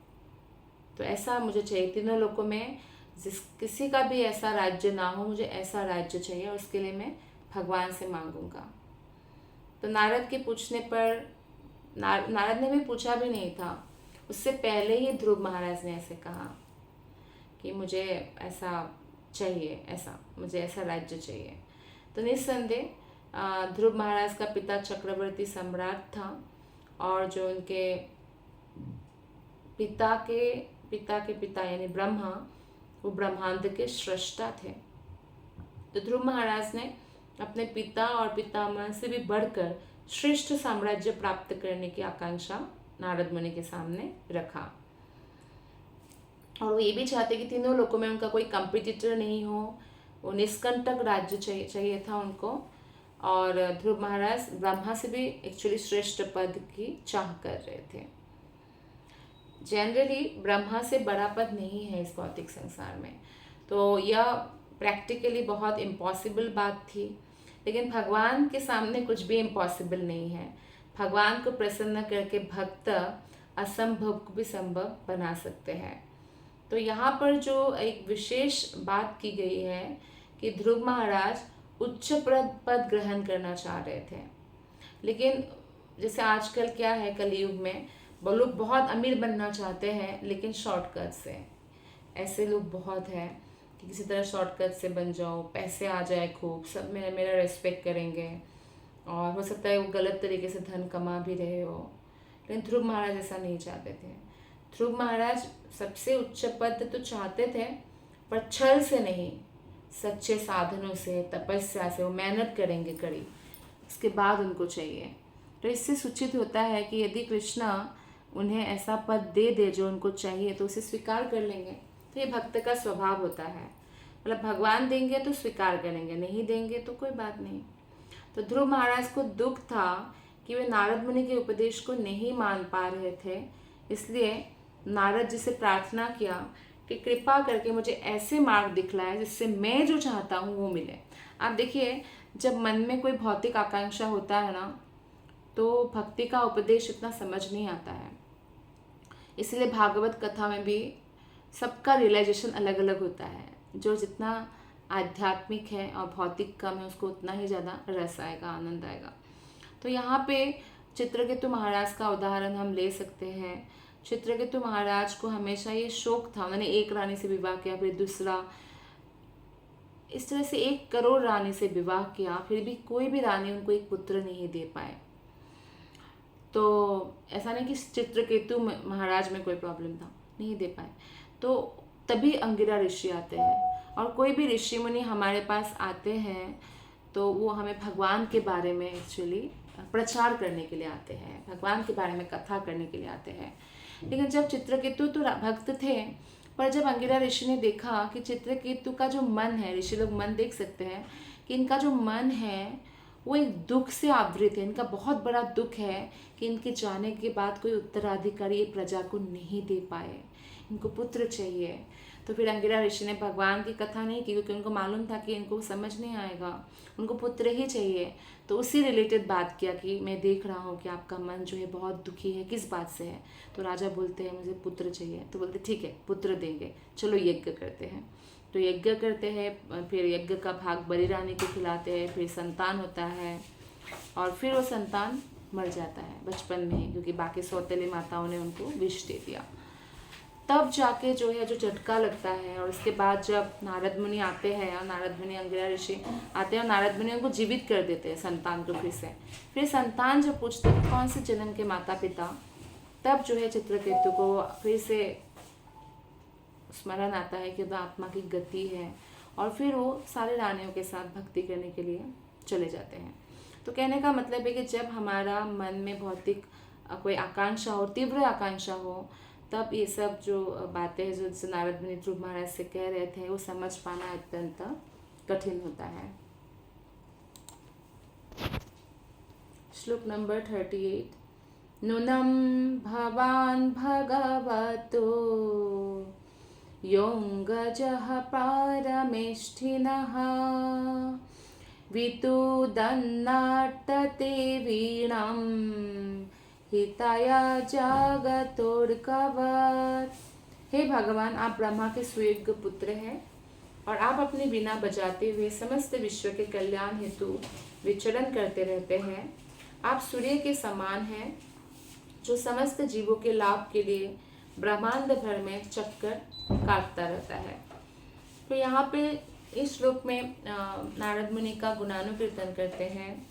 तो ऐसा मुझे चाहिए, तीनों लोगों में जिस किसी का भी ऐसा राज्य ना हो, मुझे ऐसा राज्य चाहिए और उसके लिए मैं भगवान से मांगूंगा। तो नारद के पूछने पर, नारद ने भी पूछा भी नहीं था, उससे पहले ही ध्रुव महाराज ने ऐसे कहा कि मुझे ऐसा चाहिए, ऐसा मुझे ऐसा राज्य चाहिए। तो निस्संदेह ध्रुव महाराज का पिता चक्रवर्ती सम्राट था और जो उनके पिता के पिता यानी ब्रह्मा, वो ब्रह्मांड के सृष्टा थे। तो ध्रुव महाराज ने अपने पिता और पितामह से भी बढ़कर श्रेष्ठ साम्राज्य प्राप्त करने की आकांक्षा नारद मुनि के सामने रखा और वो ये भी चाहते कि तीनों लोगों में उनका कोई कंपटीटर नहीं हो, वो निष्कंटक राज्य चाहिए था उनको। और ध्रुव महाराज ब्रह्मा से भी एक्चुअली श्रेष्ठ पद की चाह कर रहे थे। जनरली ब्रह्मा से बड़ा पद नहीं है इस भौतिक संसार में, तो यह प्रैक्टिकली बहुत इम्पॉसिबल बात थी, लेकिन भगवान के सामने कुछ भी इम्पॉसिबल नहीं है। भगवान को प्रसन्न करके भक्त असंभव को भी संभव बना सकते हैं। तो यहाँ पर जो एक विशेष बात की गई है कि ध्रुव महाराज उच्च पद ग्रहण करना चाह रहे थे, लेकिन जैसे आजकल क्या है, कलयुग में वो लोग बहुत अमीर बनना चाहते हैं लेकिन शॉर्टकट से। ऐसे लोग बहुत हैं कि किसी तरह शॉर्टकट से बन जाओ, पैसे आ जाए खूब, सब मेरा रेस्पेक्ट करेंगे और हो सकता है वो गलत तरीके से धन कमा भी रहे हो। लेकिन ध्रुव महाराज ऐसा नहीं चाहते थे। ध्रुव महाराज सबसे उच्च पद तो चाहते थे, पर छल से नहीं, सच्चे साधनों से, तपस्या से, वो मेहनत करेंगे कड़ी, उसके बाद उनको चाहिए। तो इससे सूचित होता है कि यदि कृष्णा उन्हें ऐसा पद दे दे जो उनको चाहिए तो उसे स्वीकार कर लेंगे। तो ये भक्त का स्वभाव होता है, मतलब भगवान देंगे तो स्वीकार करेंगे, नहीं देंगे तो कोई बात नहीं। तो ध्रुव महाराज को दुख था कि वे नारद मुनि के उपदेश को नहीं मान पा रहे थे, इसलिए नारद जी से प्रार्थना किया कि कृपा करके मुझे ऐसे मार्ग दिखलाए जिससे मैं जो चाहता हूँ वो मिले। आप देखिए, जब मन में कोई भौतिक आकांक्षा होता है ना, तो भक्ति का उपदेश इतना समझ नहीं आता है। इसलिए भागवत कथा में भी सबका रियलाइजेशन अलग अलग होता है। जो जितना आध्यात्मिक है और भौतिक कम है, उसको उतना ही ज़्यादा रस आएगा, आनंद आएगा। तो यहाँ पे चित्रकेतु महाराज का उदाहरण हम ले सकते हैं। चित्रकेतु महाराज को हमेशा ये शौक था, उन्होंने एक रानी से विवाह किया, फिर दूसरा, इस तरह से 1 करोड़ रानी से विवाह किया, फिर भी कोई भी रानी उनको एक पुत्र नहीं दे पाए। तो ऐसा नहीं कि चित्रकेतु महाराज में कोई प्रॉब्लम था, नहीं दे पाए। तो तभी अंगिरा ऋषि आते हैं, और कोई भी ऋषि मुनि हमारे पास आते हैं तो वो हमें भगवान के बारे में एक्चुअली प्रचार करने के लिए आते हैं, भगवान के बारे में कथा करने के लिए आते हैं। लेकिन जब चित्रकेतु तो भक्त थे, पर जब अंगिरा ऋषि ने देखा कि चित्रकेतु का जो मन है, ऋषि लोग मन देख सकते हैं कि इनका जो मन है वो एक दुख से आवृत है, इनका बहुत बड़ा दुख है कि इनके जाने के बाद कोई उत्तराधिकारी प्रजा को नहीं दे पाए, इनको पुत्र चाहिए। तो फिर अंगिरा ऋषि ने भगवान की कथा नहीं की, क्योंकि उनको मालूम था कि इनको समझ नहीं आएगा, उनको पुत्र ही चाहिए। तो उसी रिलेटेड बात किया कि मैं देख रहा हूँ कि आपका मन जो है बहुत दुखी है, किस बात से है। तो राजा बोलते हैं मुझे पुत्र चाहिए। तो बोलते ठीक है पुत्र देंगे, चलो यज्ञ करते हैं। तो यज्ञ करते हैं, फिर यज्ञ का भाग बड़ी रानी को खिलाते हैं, फिर संतान होता है और फिर वो संतान मर जाता है बचपन में ही, क्योंकि बाकी सौतेली माताओं ने उनको विष दे दिया। तब जाके जो है जो झटका लगता है। और उसके बाद जब नारद मुनि आते हैं, और नारद मुनि अंगिरा ऋषि आते हैं और नारद मुनि उनको जीवित कर देते हैं संतान को फिर संतान जब पूछते हैं कौन से जन्म के माता पिता, तब जो है चित्रकेतु को फिर से स्मरण आता है कि वह आत्मा की गति है, और फिर वो सारे रानियों के साथ भक्ति करने के लिए चले जाते हैं। तो कहने का मतलब है कि जब हमारा मन में भौतिक कोई आकांक्षा हो, तीव्र आकांक्षा हो, तब ये सब जो बातें हैं जो नारद मुनि ध्रुव महाराज से कह रहे थे, वो समझ पाना अत्यंत कठिन होता है। श्लोक नंबर 38। नूनं भवान् भगवतो योऽङ्गजः पारमेष्ठिनः वितुदन्नाट्टते वीणां हिताया जागतोर्कवत्। हे भगवान, आप ब्रह्मा के सुयोग्य पुत्र हैं और आप अपनी वीणा बजाते हुए समस्त विश्व के कल्याण हेतु विचरण करते रहते हैं। आप सूर्य के समान हैं जो समस्त जीवों के लाभ के लिए ब्रह्मांड भर में चक्कर काटता रहता है। तो यहाँ पे इस श्लोक में नारद मुनि का गुणानुकीर्तन करते हैं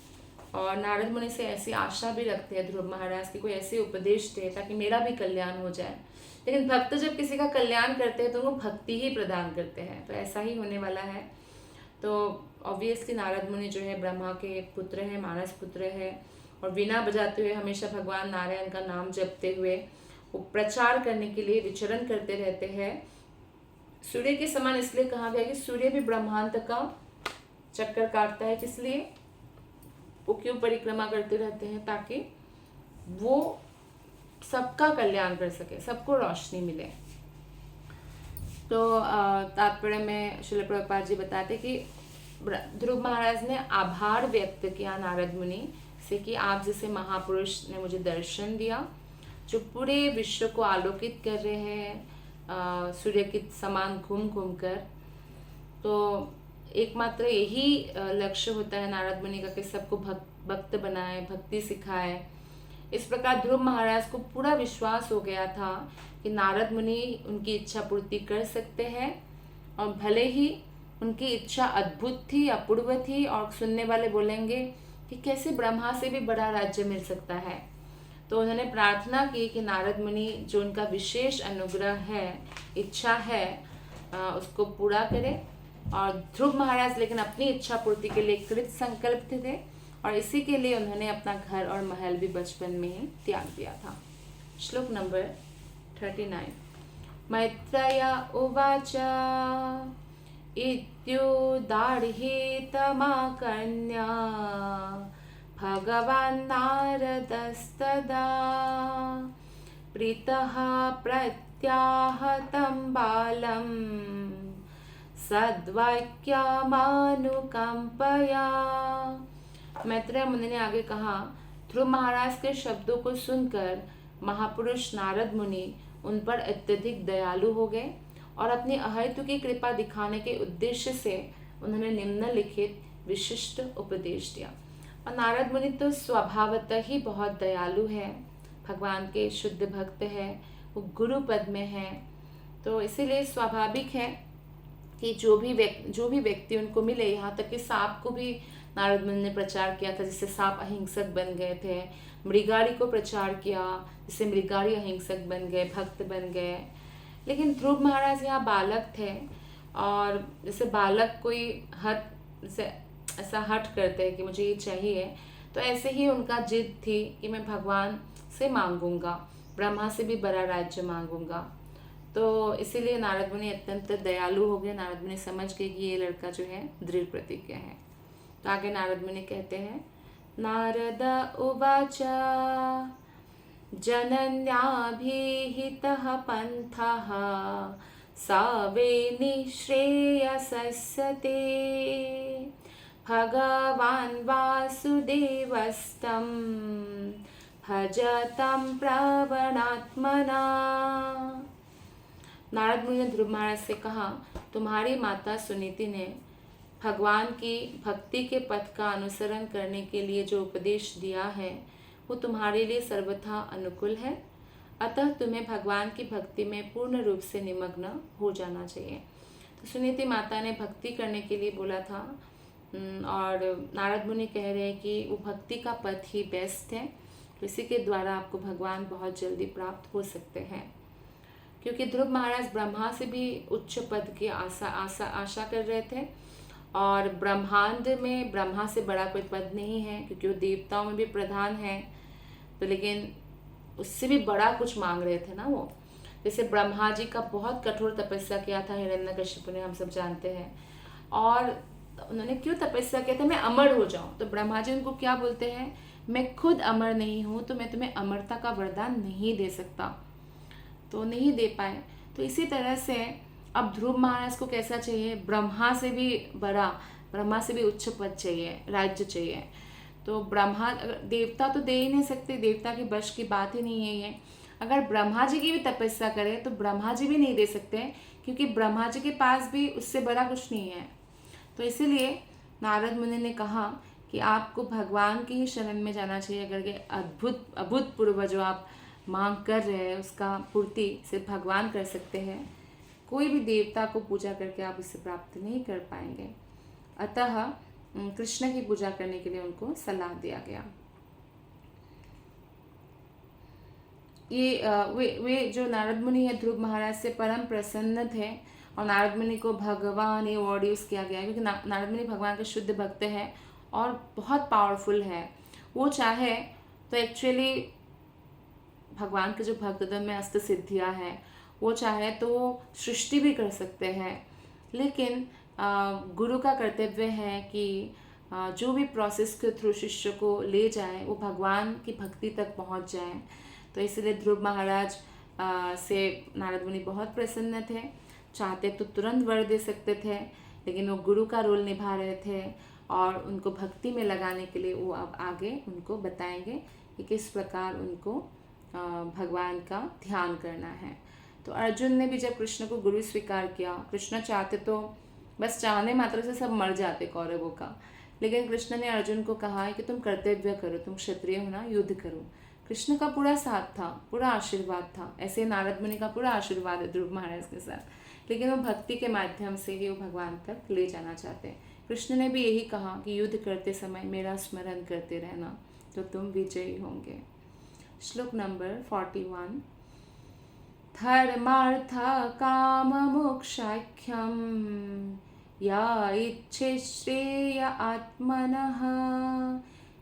और नारद मुनि से ऐसी आशा भी रखते हैं ध्रुव महाराज की कोई ऐसे उपदेश दे ताकि मेरा भी कल्याण हो जाए। लेकिन भक्त जब किसी का कल्याण करते हैं तो वो भक्ति ही प्रदान करते हैं, तो ऐसा ही होने वाला है। तो ऑब्वियसली नारद मुनि जो है ब्रह्मा के पुत्र हैं, मानस पुत्र है, और वीणा बजाते हुए हमेशा भगवान नारायण का नाम जपते हुए वो प्रचार करने के लिए विचरण करते रहते हैं। सूर्य के समान इसलिए कहा गया कि सूर्य भी ब्रह्मांड का चक्कर काटता है। किस लिए? वो क्यों परिक्रमा करते रहते हैं? ताकि वो सबका कल्याण कर सके, सबको रोशनी मिले। तो तात्पर्य में श्रील प्रभुपाद जी बताते कि ध्रुव महाराज ने आभार व्यक्त किया नारद मुनि से कि आप जैसे महापुरुष ने मुझे दर्शन दिया जो पूरे विश्व को आलोकित कर रहे हैं सूर्य के समान घूम घूम कर। तो एकमात्र यही लक्ष्य होता है नारद मुनि का कि सबको भक्त बनाए, भक्ति सिखाए। इस प्रकार ध्रुव महाराज को पूरा विश्वास हो गया था कि नारद मुनि उनकी इच्छा पूर्ति कर सकते हैं, और भले ही उनकी इच्छा अद्भुत थी, अपूर्व थी, और सुनने वाले बोलेंगे कि कैसे ब्रह्मा से भी बड़ा राज्य मिल सकता है। तो उन्होंने प्रार्थना की कि नारद मुनि जो उनका विशेष अनुग्रह है, इच्छा है, उसको पूरा करें। और ध्रुव महाराज लेकिन अपनी इच्छा पूर्ति के लिए कृत संकल्प थे, और इसी के लिए उन्होंने अपना घर और महल भी बचपन में ही त्याग दिया था। श्लोक नंबर 39। मैत्रेय उवाच इत्युदार्हितमाकर्ण्य भगवान् नारदस्तदा प्रीतः प्रत्याहतं बालं सद्वाक्यमानुकंपया। मैत्रेय मुनि ने आगे कहा, ध्रुव महाराज के शब्दों को सुनकर महापुरुष नारद मुनि उन पर अत्यधिक दयालु हो गए और अपनी अहेतु की कृपा दिखाने के उद्देश्य से उन्होंने निम्नलिखित विशिष्ट उपदेश दिया। और नारद मुनि तो स्वभावतः ही बहुत दयालु है, भगवान के शुद्ध भक्त है, वो गुरु पद में है। तो इसीलिए स्वाभाविक है कि जो भी व्यक्ति उनको मिले, यहाँ तक कि सांप को भी नारद मुनि ने प्रचार किया था, जिससे सांप अहिंसक बन गए थे। मृगारी को प्रचार किया, जिससे मृगारी अहिंसक बन गए, भक्त बन गए। लेकिन ध्रुव महाराज यहाँ बालक थे, और जैसे बालक कोई ऐसा हट करते हैं कि मुझे ये चाहिए, तो ऐसे ही उनका जिद थी कि मैं भगवान से मांगूंगा, ब्रह्मा से भी बड़ा राज्य मांगूंगा। तो इसीलिए नारद मुनि अत्यंत दयालु हो गए। नारद मुनि समझ गए कि ये लड़का जो है दृढ़ प्रतिज्ञ है। तो आगे नारद मुनि कहते हैं, नारद उवाच जनन्याभिहितः पंथः सावे निःश्रेयसस्य ते भगवान् वासुदेवस्तं भजतं प्रवणात्मना। नारद मुनि ने ध्रुव महाराज से कहा, तुम्हारी माता सुनीति ने भगवान की भक्ति के पथ का अनुसरण करने के लिए जो उपदेश दिया है वो तुम्हारे लिए सर्वथा अनुकूल है, अतः तुम्हें भगवान की भक्ति में पूर्ण रूप से निमग्न हो जाना चाहिए। तो सुनीति माता ने भक्ति करने के लिए बोला था और नारद मुनि कह रहे हैं कि वो भक्ति का पथ ही बेस्ट है, तो इसी के द्वारा आपको भगवान बहुत जल्दी प्राप्त हो सकते हैं। क्योंकि ध्रुव महाराज ब्रह्मा से भी उच्च पद की आशा कर रहे थे और ब्रह्मांड में ब्रह्मा से बड़ा कोई पद नहीं है, क्योंकि वो देवताओं में भी प्रधान है। तो लेकिन उससे भी बड़ा कुछ मांग रहे थे ना वो। जैसे ब्रह्मा जी का बहुत कठोर तपस्या किया था हिरण्यकशिपु ने, हम सब जानते हैं। और उन्होंने क्यों तपस्या किया था, मैं अमर हो जाऊं। तो ब्रह्मा जी उनको क्या बोलते हैं, मैं खुद अमर नहीं हूं तो मैं तुम्हें अमरता का वरदान नहीं दे सकता, तो नहीं दे पाए। तो इसी तरह से अब ध्रुव महाराज को कैसा चाहिए, ब्रह्मा से भी बड़ा, ब्रह्मा से भी उच्च पद चाहिए, राज्य चाहिए। तो ब्रह्मा, देवता तो दे ही नहीं सकते, देवता की बश की बात ही नहीं है ये। अगर ब्रह्मा जी की भी तपस्या करें तो ब्रह्मा जी भी नहीं दे सकते, क्योंकि ब्रह्मा जी के पास भी उससे बड़ा कुछ नहीं है। तो इसीलिए नारद मुनि ने कहा कि आपको भगवान की ही शरण में जाना चाहिए। अगर ये अभूतपूर्व जो आप मांग कर रहे हैं उसका पूर्ति सिर्फ भगवान कर सकते हैं, कोई भी देवता को पूजा करके आप उसे प्राप्त नहीं कर पाएंगे। अतः कृष्ण की पूजा करने के लिए उनको सलाह दिया गया। ये वे जो नारद मुनि है ध्रुव महाराज से परम प्रसन्न थे और नारद मुनि को भगवान ये वर्ड यूज़ किया गया है, क्योंकि नारद मुनि भगवान के शुद्ध भक्त है और बहुत पावरफुल है। वो चाहे तो एक्चुअली भगवान के जो भक्तों में अष्ट सिद्धियाँ हैं, वो चाहे तो सृष्टि भी कर सकते हैं। लेकिन गुरु का कर्तव्य है कि जो भी प्रोसेस के थ्रू शिष्य को ले जाए वो भगवान की भक्ति तक पहुंच जाए। तो इसलिए ध्रुव महाराज से नारद मुनि बहुत प्रसन्न थे। चाहते तो तुरंत वर दे सकते थे, लेकिन वो गुरु का रोल निभा रहे थे और उनको भक्ति में लगाने के लिए वो अब आगे उनको बताएंगे कि किस प्रकार उनको भगवान का ध्यान करना है। तो अर्जुन ने भी जब कृष्ण को गुरु स्वीकार किया, कृष्ण चाहते तो बस चाहने मात्र से सब मर जाते कौरवों का, लेकिन कृष्ण ने अर्जुन को कहा है कि तुम कर्तव्य करो, तुम क्षत्रिय हो ना, युद्ध करो। कृष्ण का पूरा साथ था, पूरा आशीर्वाद था। ऐसे नारद मुनि का पूरा आशीर्वाद है ध्रुव महाराज के साथ, लेकिन वो भक्ति के माध्यम से ही वो भगवान तक ले जाना चाहते हैं। कृष्ण ने भी यही कहा कि युद्ध करते समय मेरा स्मरण करते रहना तो तुम विजयी होंगे। श्लोक नंबर 41। धर्मार्थ काम मोक्षाख्यम या इच्छे श्रेय आत्मनः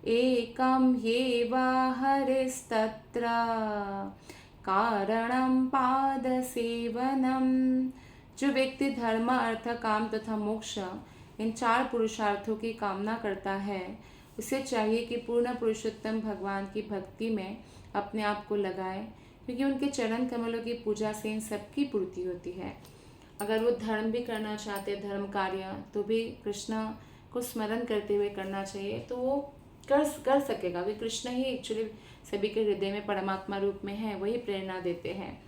एकम ह्येव हरिस्तत्र कारणम पाद सेवनम। जो व्यक्ति धर्म अर्थ काम तथा मोक्ष इन 4 पुरुषार्थों की कामना करता है, उसे चाहिए कि पूर्ण पुरुषोत्तम भगवान की भक्ति में अपने आप को लगाए, क्योंकि उनके चरण कमलों की पूजा से इन सबकी पूर्ति होती है। अगर वो धर्म भी करना चाहते, धर्म कार्य, तो भी कृष्ण को स्मरण करते हुए करना चाहिए, तो वो कर सकेगा। क्योंकि कृष्ण ही एक्चुअली सभी के हृदय में परमात्मा रूप में है, वही प्रेरणा देते हैं।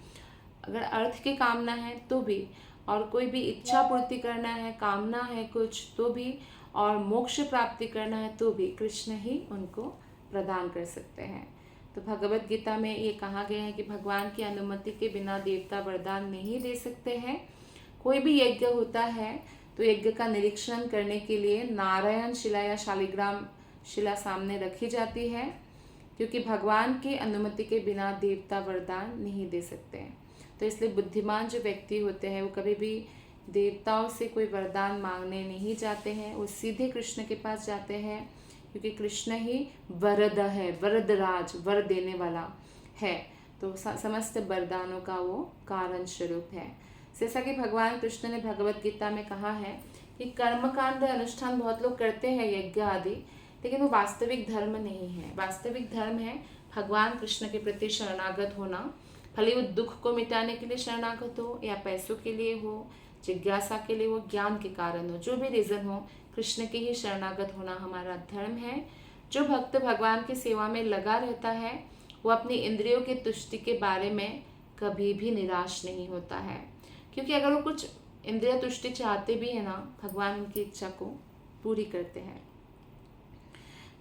अगर अर्थ की कामना है तो भी, और कोई भी इच्छा पूर्ति करना है, कामना है कुछ तो भी, और मोक्ष प्राप्ति करना है तो भी कृष्ण ही उनको प्रदान कर सकते हैं। तो भगवत गीता में ये कहा गया है कि भगवान की अनुमति के बिना देवता वरदान नहीं दे सकते हैं। कोई भी यज्ञ होता है तो यज्ञ का निरीक्षण करने के लिए नारायण शिला या शालिग्राम शिला सामने रखी जाती है, क्योंकि भगवान की अनुमति के बिना देवता वरदान नहीं दे सकते हैं। तो इसलिए बुद्धिमान जो व्यक्ति होते हैं वो कभी भी देवताओं से कोई वरदान मांगने नहीं जाते हैं, वो सीधे कृष्ण के पास जाते हैं, क्योंकि कृष्ण ही वरद है, वरदराज, वर देने वाला है। तो समस्त वरदानों का वो कारण स्वरूप है। जैसा कि भगवान कृष्ण ने भगवत गीता में कहा है कि कर्मकांड अनुष्ठान बहुत लोग करते हैं, यज्ञ आदि, लेकिन वो वास्तविक धर्म नहीं है। वास्तविक धर्म है भगवान कृष्ण के प्रति शरणागत होना, भले वो दुख को मिटाने के लिए शरणागत हो या पैसों के लिए हो, जिज्ञासा के लिए हो, ज्ञान के कारण हो, जो भी रीज़न हो, कृष्ण के ही शरणागत होना हमारा धर्म है। जो भक्त भगवान की सेवा में लगा रहता है वो अपनी इंद्रियों की तुष्टि के बारे में कभी भी निराश नहीं होता है, क्योंकि अगर वो कुछ इंद्रिय तुष्टि चाहते भी है ना, भगवान उनकी इच्छा को पूरी करते हैं।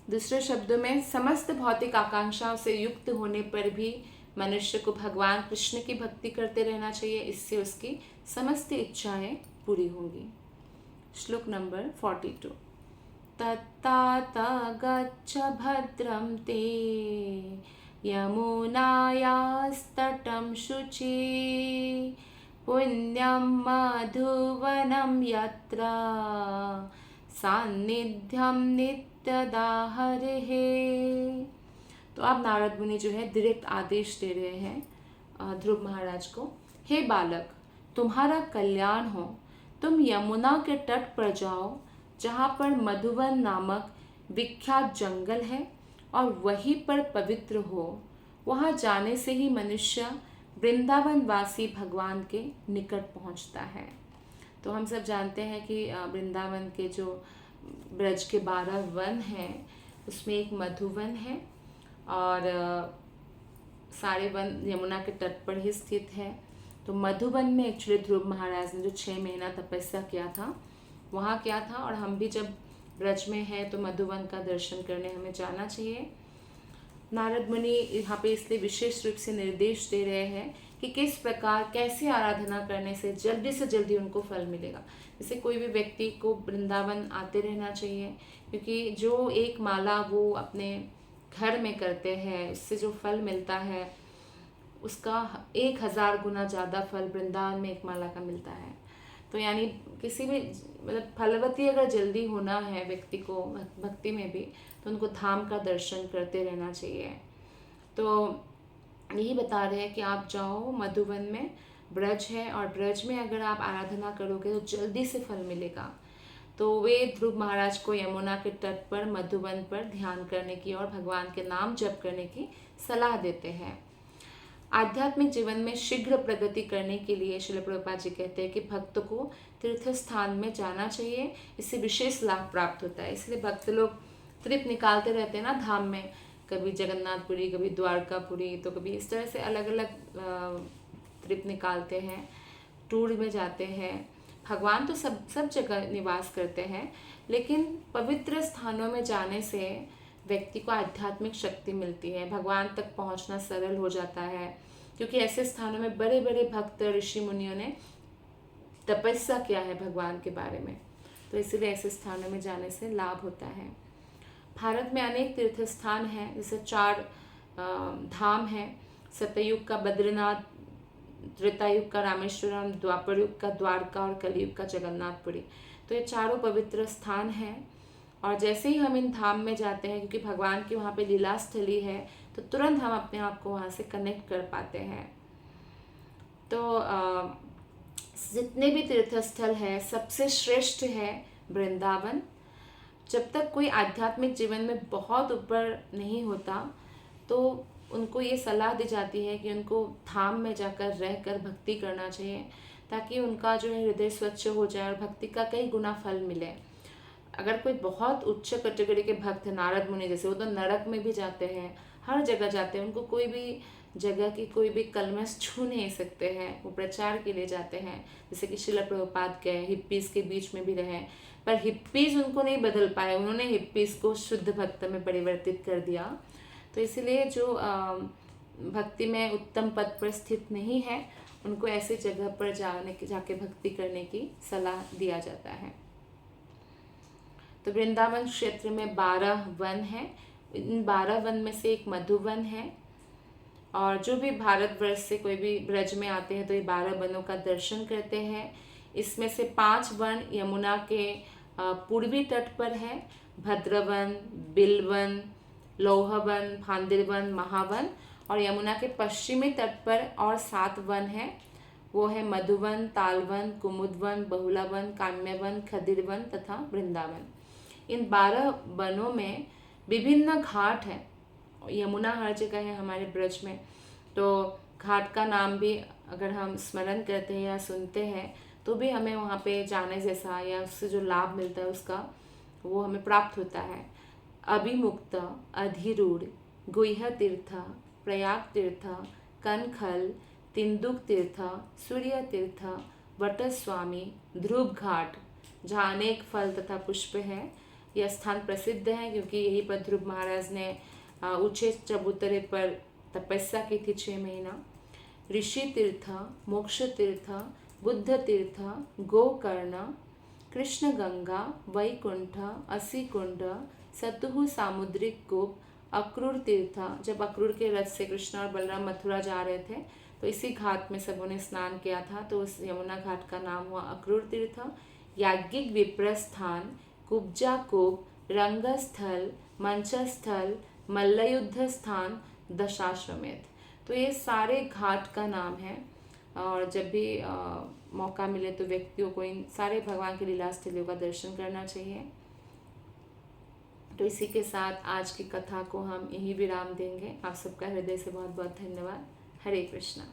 दूसरे शब्दों में, समस्त भौतिक आकांक्षाओं से युक्त होने पर भी मनुष्य को भगवान कृष्ण की भक्ति करते रहना चाहिए, इससे उसकी समस्त इच्छाएं पूरी होंगी। श्लोक नंबर 42। तत्तात गच्छ भद्रं ते यमुनायास्तटं शुचि पुण्यं मधुवनं यत्र सान्निध्यं नित्यदा हरेः। तो अब नारद मुनि जो है डायरेक्ट आदेश दे रहे हैं ध्रुव महाराज को, हे बालक, तुम्हारा कल्याण हो, तुम यमुना के तट पर जाओ जहाँ पर मधुवन नामक विख्यात जंगल है और वहीं पर पवित्र हो। वहाँ जाने से ही मनुष्य वृंदावन वासी भगवान के निकट पहुँचता है। तो हम सब जानते हैं कि वृंदावन के जो ब्रज के 12 वन हैं उसमें एक मधुवन है और सारे वन यमुना के तट पर ही स्थित है। तो मधुवन में एक्चुअली ध्रुव महाराज ने जो 6 महीना तपस्या किया था वहाँ क्या था, और हम भी जब ब्रज में हैं तो मधुवन का दर्शन करने हमें जाना चाहिए। नारद मुनि यहाँ पे इसलिए विशेष रूप से निर्देश दे रहे हैं कि किस प्रकार कैसे आराधना करने से जल्दी उनको फल मिलेगा। जैसे कोई भी व्यक्ति को वृंदावन आते रहना चाहिए, क्योंकि जो एक माला वो अपने घर में करते हैं उससे जो फल मिलता है उसका 1000 गुना ज़्यादा फल वृंदावन में एक माला का मिलता है। तो यानी किसी भी मतलब फलवती अगर जल्दी होना है व्यक्ति को भक्ति में भी, तो उनको धाम का दर्शन करते रहना चाहिए। तो यही बता रहे हैं कि आप जाओ मधुवन में, ब्रज है और ब्रज में अगर आप आराधना करोगे तो जल्दी से फल मिलेगा। तो वे ध्रुव महाराज को यमुना के तट पर मधुवन पर ध्यान करने की और भगवान के नाम जप करने की सलाह देते हैं। आध्यात्मिक जीवन में शीघ्र प्रगति करने के लिए श्रील प्रभुपाद जी कहते हैं कि भक्त को तीर्थ स्थान में जाना चाहिए, इससे विशेष लाभ प्राप्त होता है। इसलिए भक्त लोग ट्रिप निकालते रहते हैं ना धाम में, कभी जगन्नाथपुरी, कभी द्वारकापुरी, तो कभी इस तरह से अलग अलग ट्रिप निकालते हैं, टूर में जाते हैं। भगवान तो सब जगह निवास करते हैं, लेकिन पवित्र स्थानों में जाने से व्यक्ति को आध्यात्मिक शक्ति मिलती है, भगवान तक पहुंचना सरल हो जाता है, क्योंकि ऐसे स्थानों में बड़े बड़े भक्त ऋषि मुनियों ने तपस्या किया है भगवान के बारे में। तो इसलिए ऐसे स्थानों में जाने से लाभ होता है। भारत में अनेक तीर्थ स्थान हैं, जैसे 4 धाम हैं, सतयुग का बद्रीनाथ, त्रेतायुग का रामेश्वरम, द्वापर युग का द्वारका और कलयुग का जगन्नाथपुरी। तो ये चारों पवित्र स्थान हैं और जैसे ही हम इन धाम में जाते हैं, क्योंकि भगवान की वहाँ पे लीला स्थली है, तो तुरंत हम अपने आप को वहाँ से कनेक्ट कर पाते हैं। तो जितने भी तीर्थस्थल है सबसे श्रेष्ठ है वृंदावन। जब तक कोई आध्यात्मिक जीवन में बहुत ऊपर नहीं होता तो उनको ये सलाह दी जाती है कि उनको धाम में जाकर रहकर भक्ति करना चाहिए, ताकि उनका जो है हृदय स्वच्छ हो जाए और भक्ति का कई गुना फल मिले। अगर कोई बहुत उच्च कैटेगरी के भक्त, नारद मुनि जैसे, वो तो नरक में भी जाते हैं, हर जगह जाते हैं, उनको कोई भी जगह की कोई भी कलमश छू नहीं सकते हैं, वो प्रचार के लिए जाते हैं। जैसे कि श्रील प्रभुपाद गए, हिप्पीज़ के बीच में भी रहे, पर हिप्पीज़ उनको नहीं बदल पाए, उन्होंने हिप्पीज़ को शुद्ध भक्त में परिवर्तित कर दिया। तो इसलिए जो भक्ति में उत्तम पद पर स्थित नहीं है उनको ऐसी जगह पर जाके भक्ति करने की सलाह दिया जाता है। तो वृंदावन क्षेत्र में 12 वन हैं, इन 12 वन में से एक मधुवन है। और जो भी भारतवर्ष से कोई भी ब्रज में आते हैं तो ये 12 वनों का दर्शन करते हैं। इसमें से 5 वन यमुना के पूर्वी तट पर है, भद्रवन, बिलवन, लोहवन, भांदिरवन, महावन। और यमुना के पश्चिमी तट पर और 7 वन हैं, वो है मधुवन, तालवन, कुमुदवन, बहुलावन, काम्यवन, खदिरवन तथा वृंदावन। इन 12 वनों में विभिन्न घाट हैं। यमुना हर जगह है हमारे ब्रज में, तो घाट का नाम भी अगर हम स्मरण करते हैं या सुनते हैं तो भी हमें वहाँ पे जाने जैसा या उससे जो लाभ मिलता है उसका वो हमें प्राप्त होता है। अभिमुक्त, अधिरूढ़, गुह्य तीर्थ, प्रयाग तीर्थ, कनखल, तिंदुक तीर्थ, सूर्य तीर्थ, वटस्वामी, ध्रुव घाट, जहाँ अनेक फल तथा पुष्प है। यह स्थान प्रसिद्ध है क्योंकि यहीं पर ध्रुव महाराज ने ऊंचे चबूतरे पर तपस्या की थी 6 महीना। ऋषि तीर्थ, मोक्ष तीर्थ, बुद्ध तीर्थ, गोकर्ण, कृष्ण गंगा, वैकुंठ, असीकुंड, सतुहु सामुद्रिक कूप, अक्रूर तीर्थ। जब अक्रूर के रथ से कृष्ण और बलराम मथुरा जा रहे थे तो इसी घाट में सबों ने स्नान किया था, तो उस यमुना घाट का नाम हुआ अक्रूर तीर्थ। याज्ञिक विप्रस्थान, कुब्जा कूप, रंगस्थल, मंचस्थल, मल्लयुद्ध स्थान, दशाश्वमेध। तो ये सारे घाट का नाम है और जब भी मौका मिले तो व्यक्तियों को इन सारे भगवान की लीला स्थलियों का दर्शन करना चाहिए। तो इसी के साथ आज की कथा को हम यहीं विराम देंगे। आप सबका हृदय से बहुत बहुत धन्यवाद। हरे कृष्णा।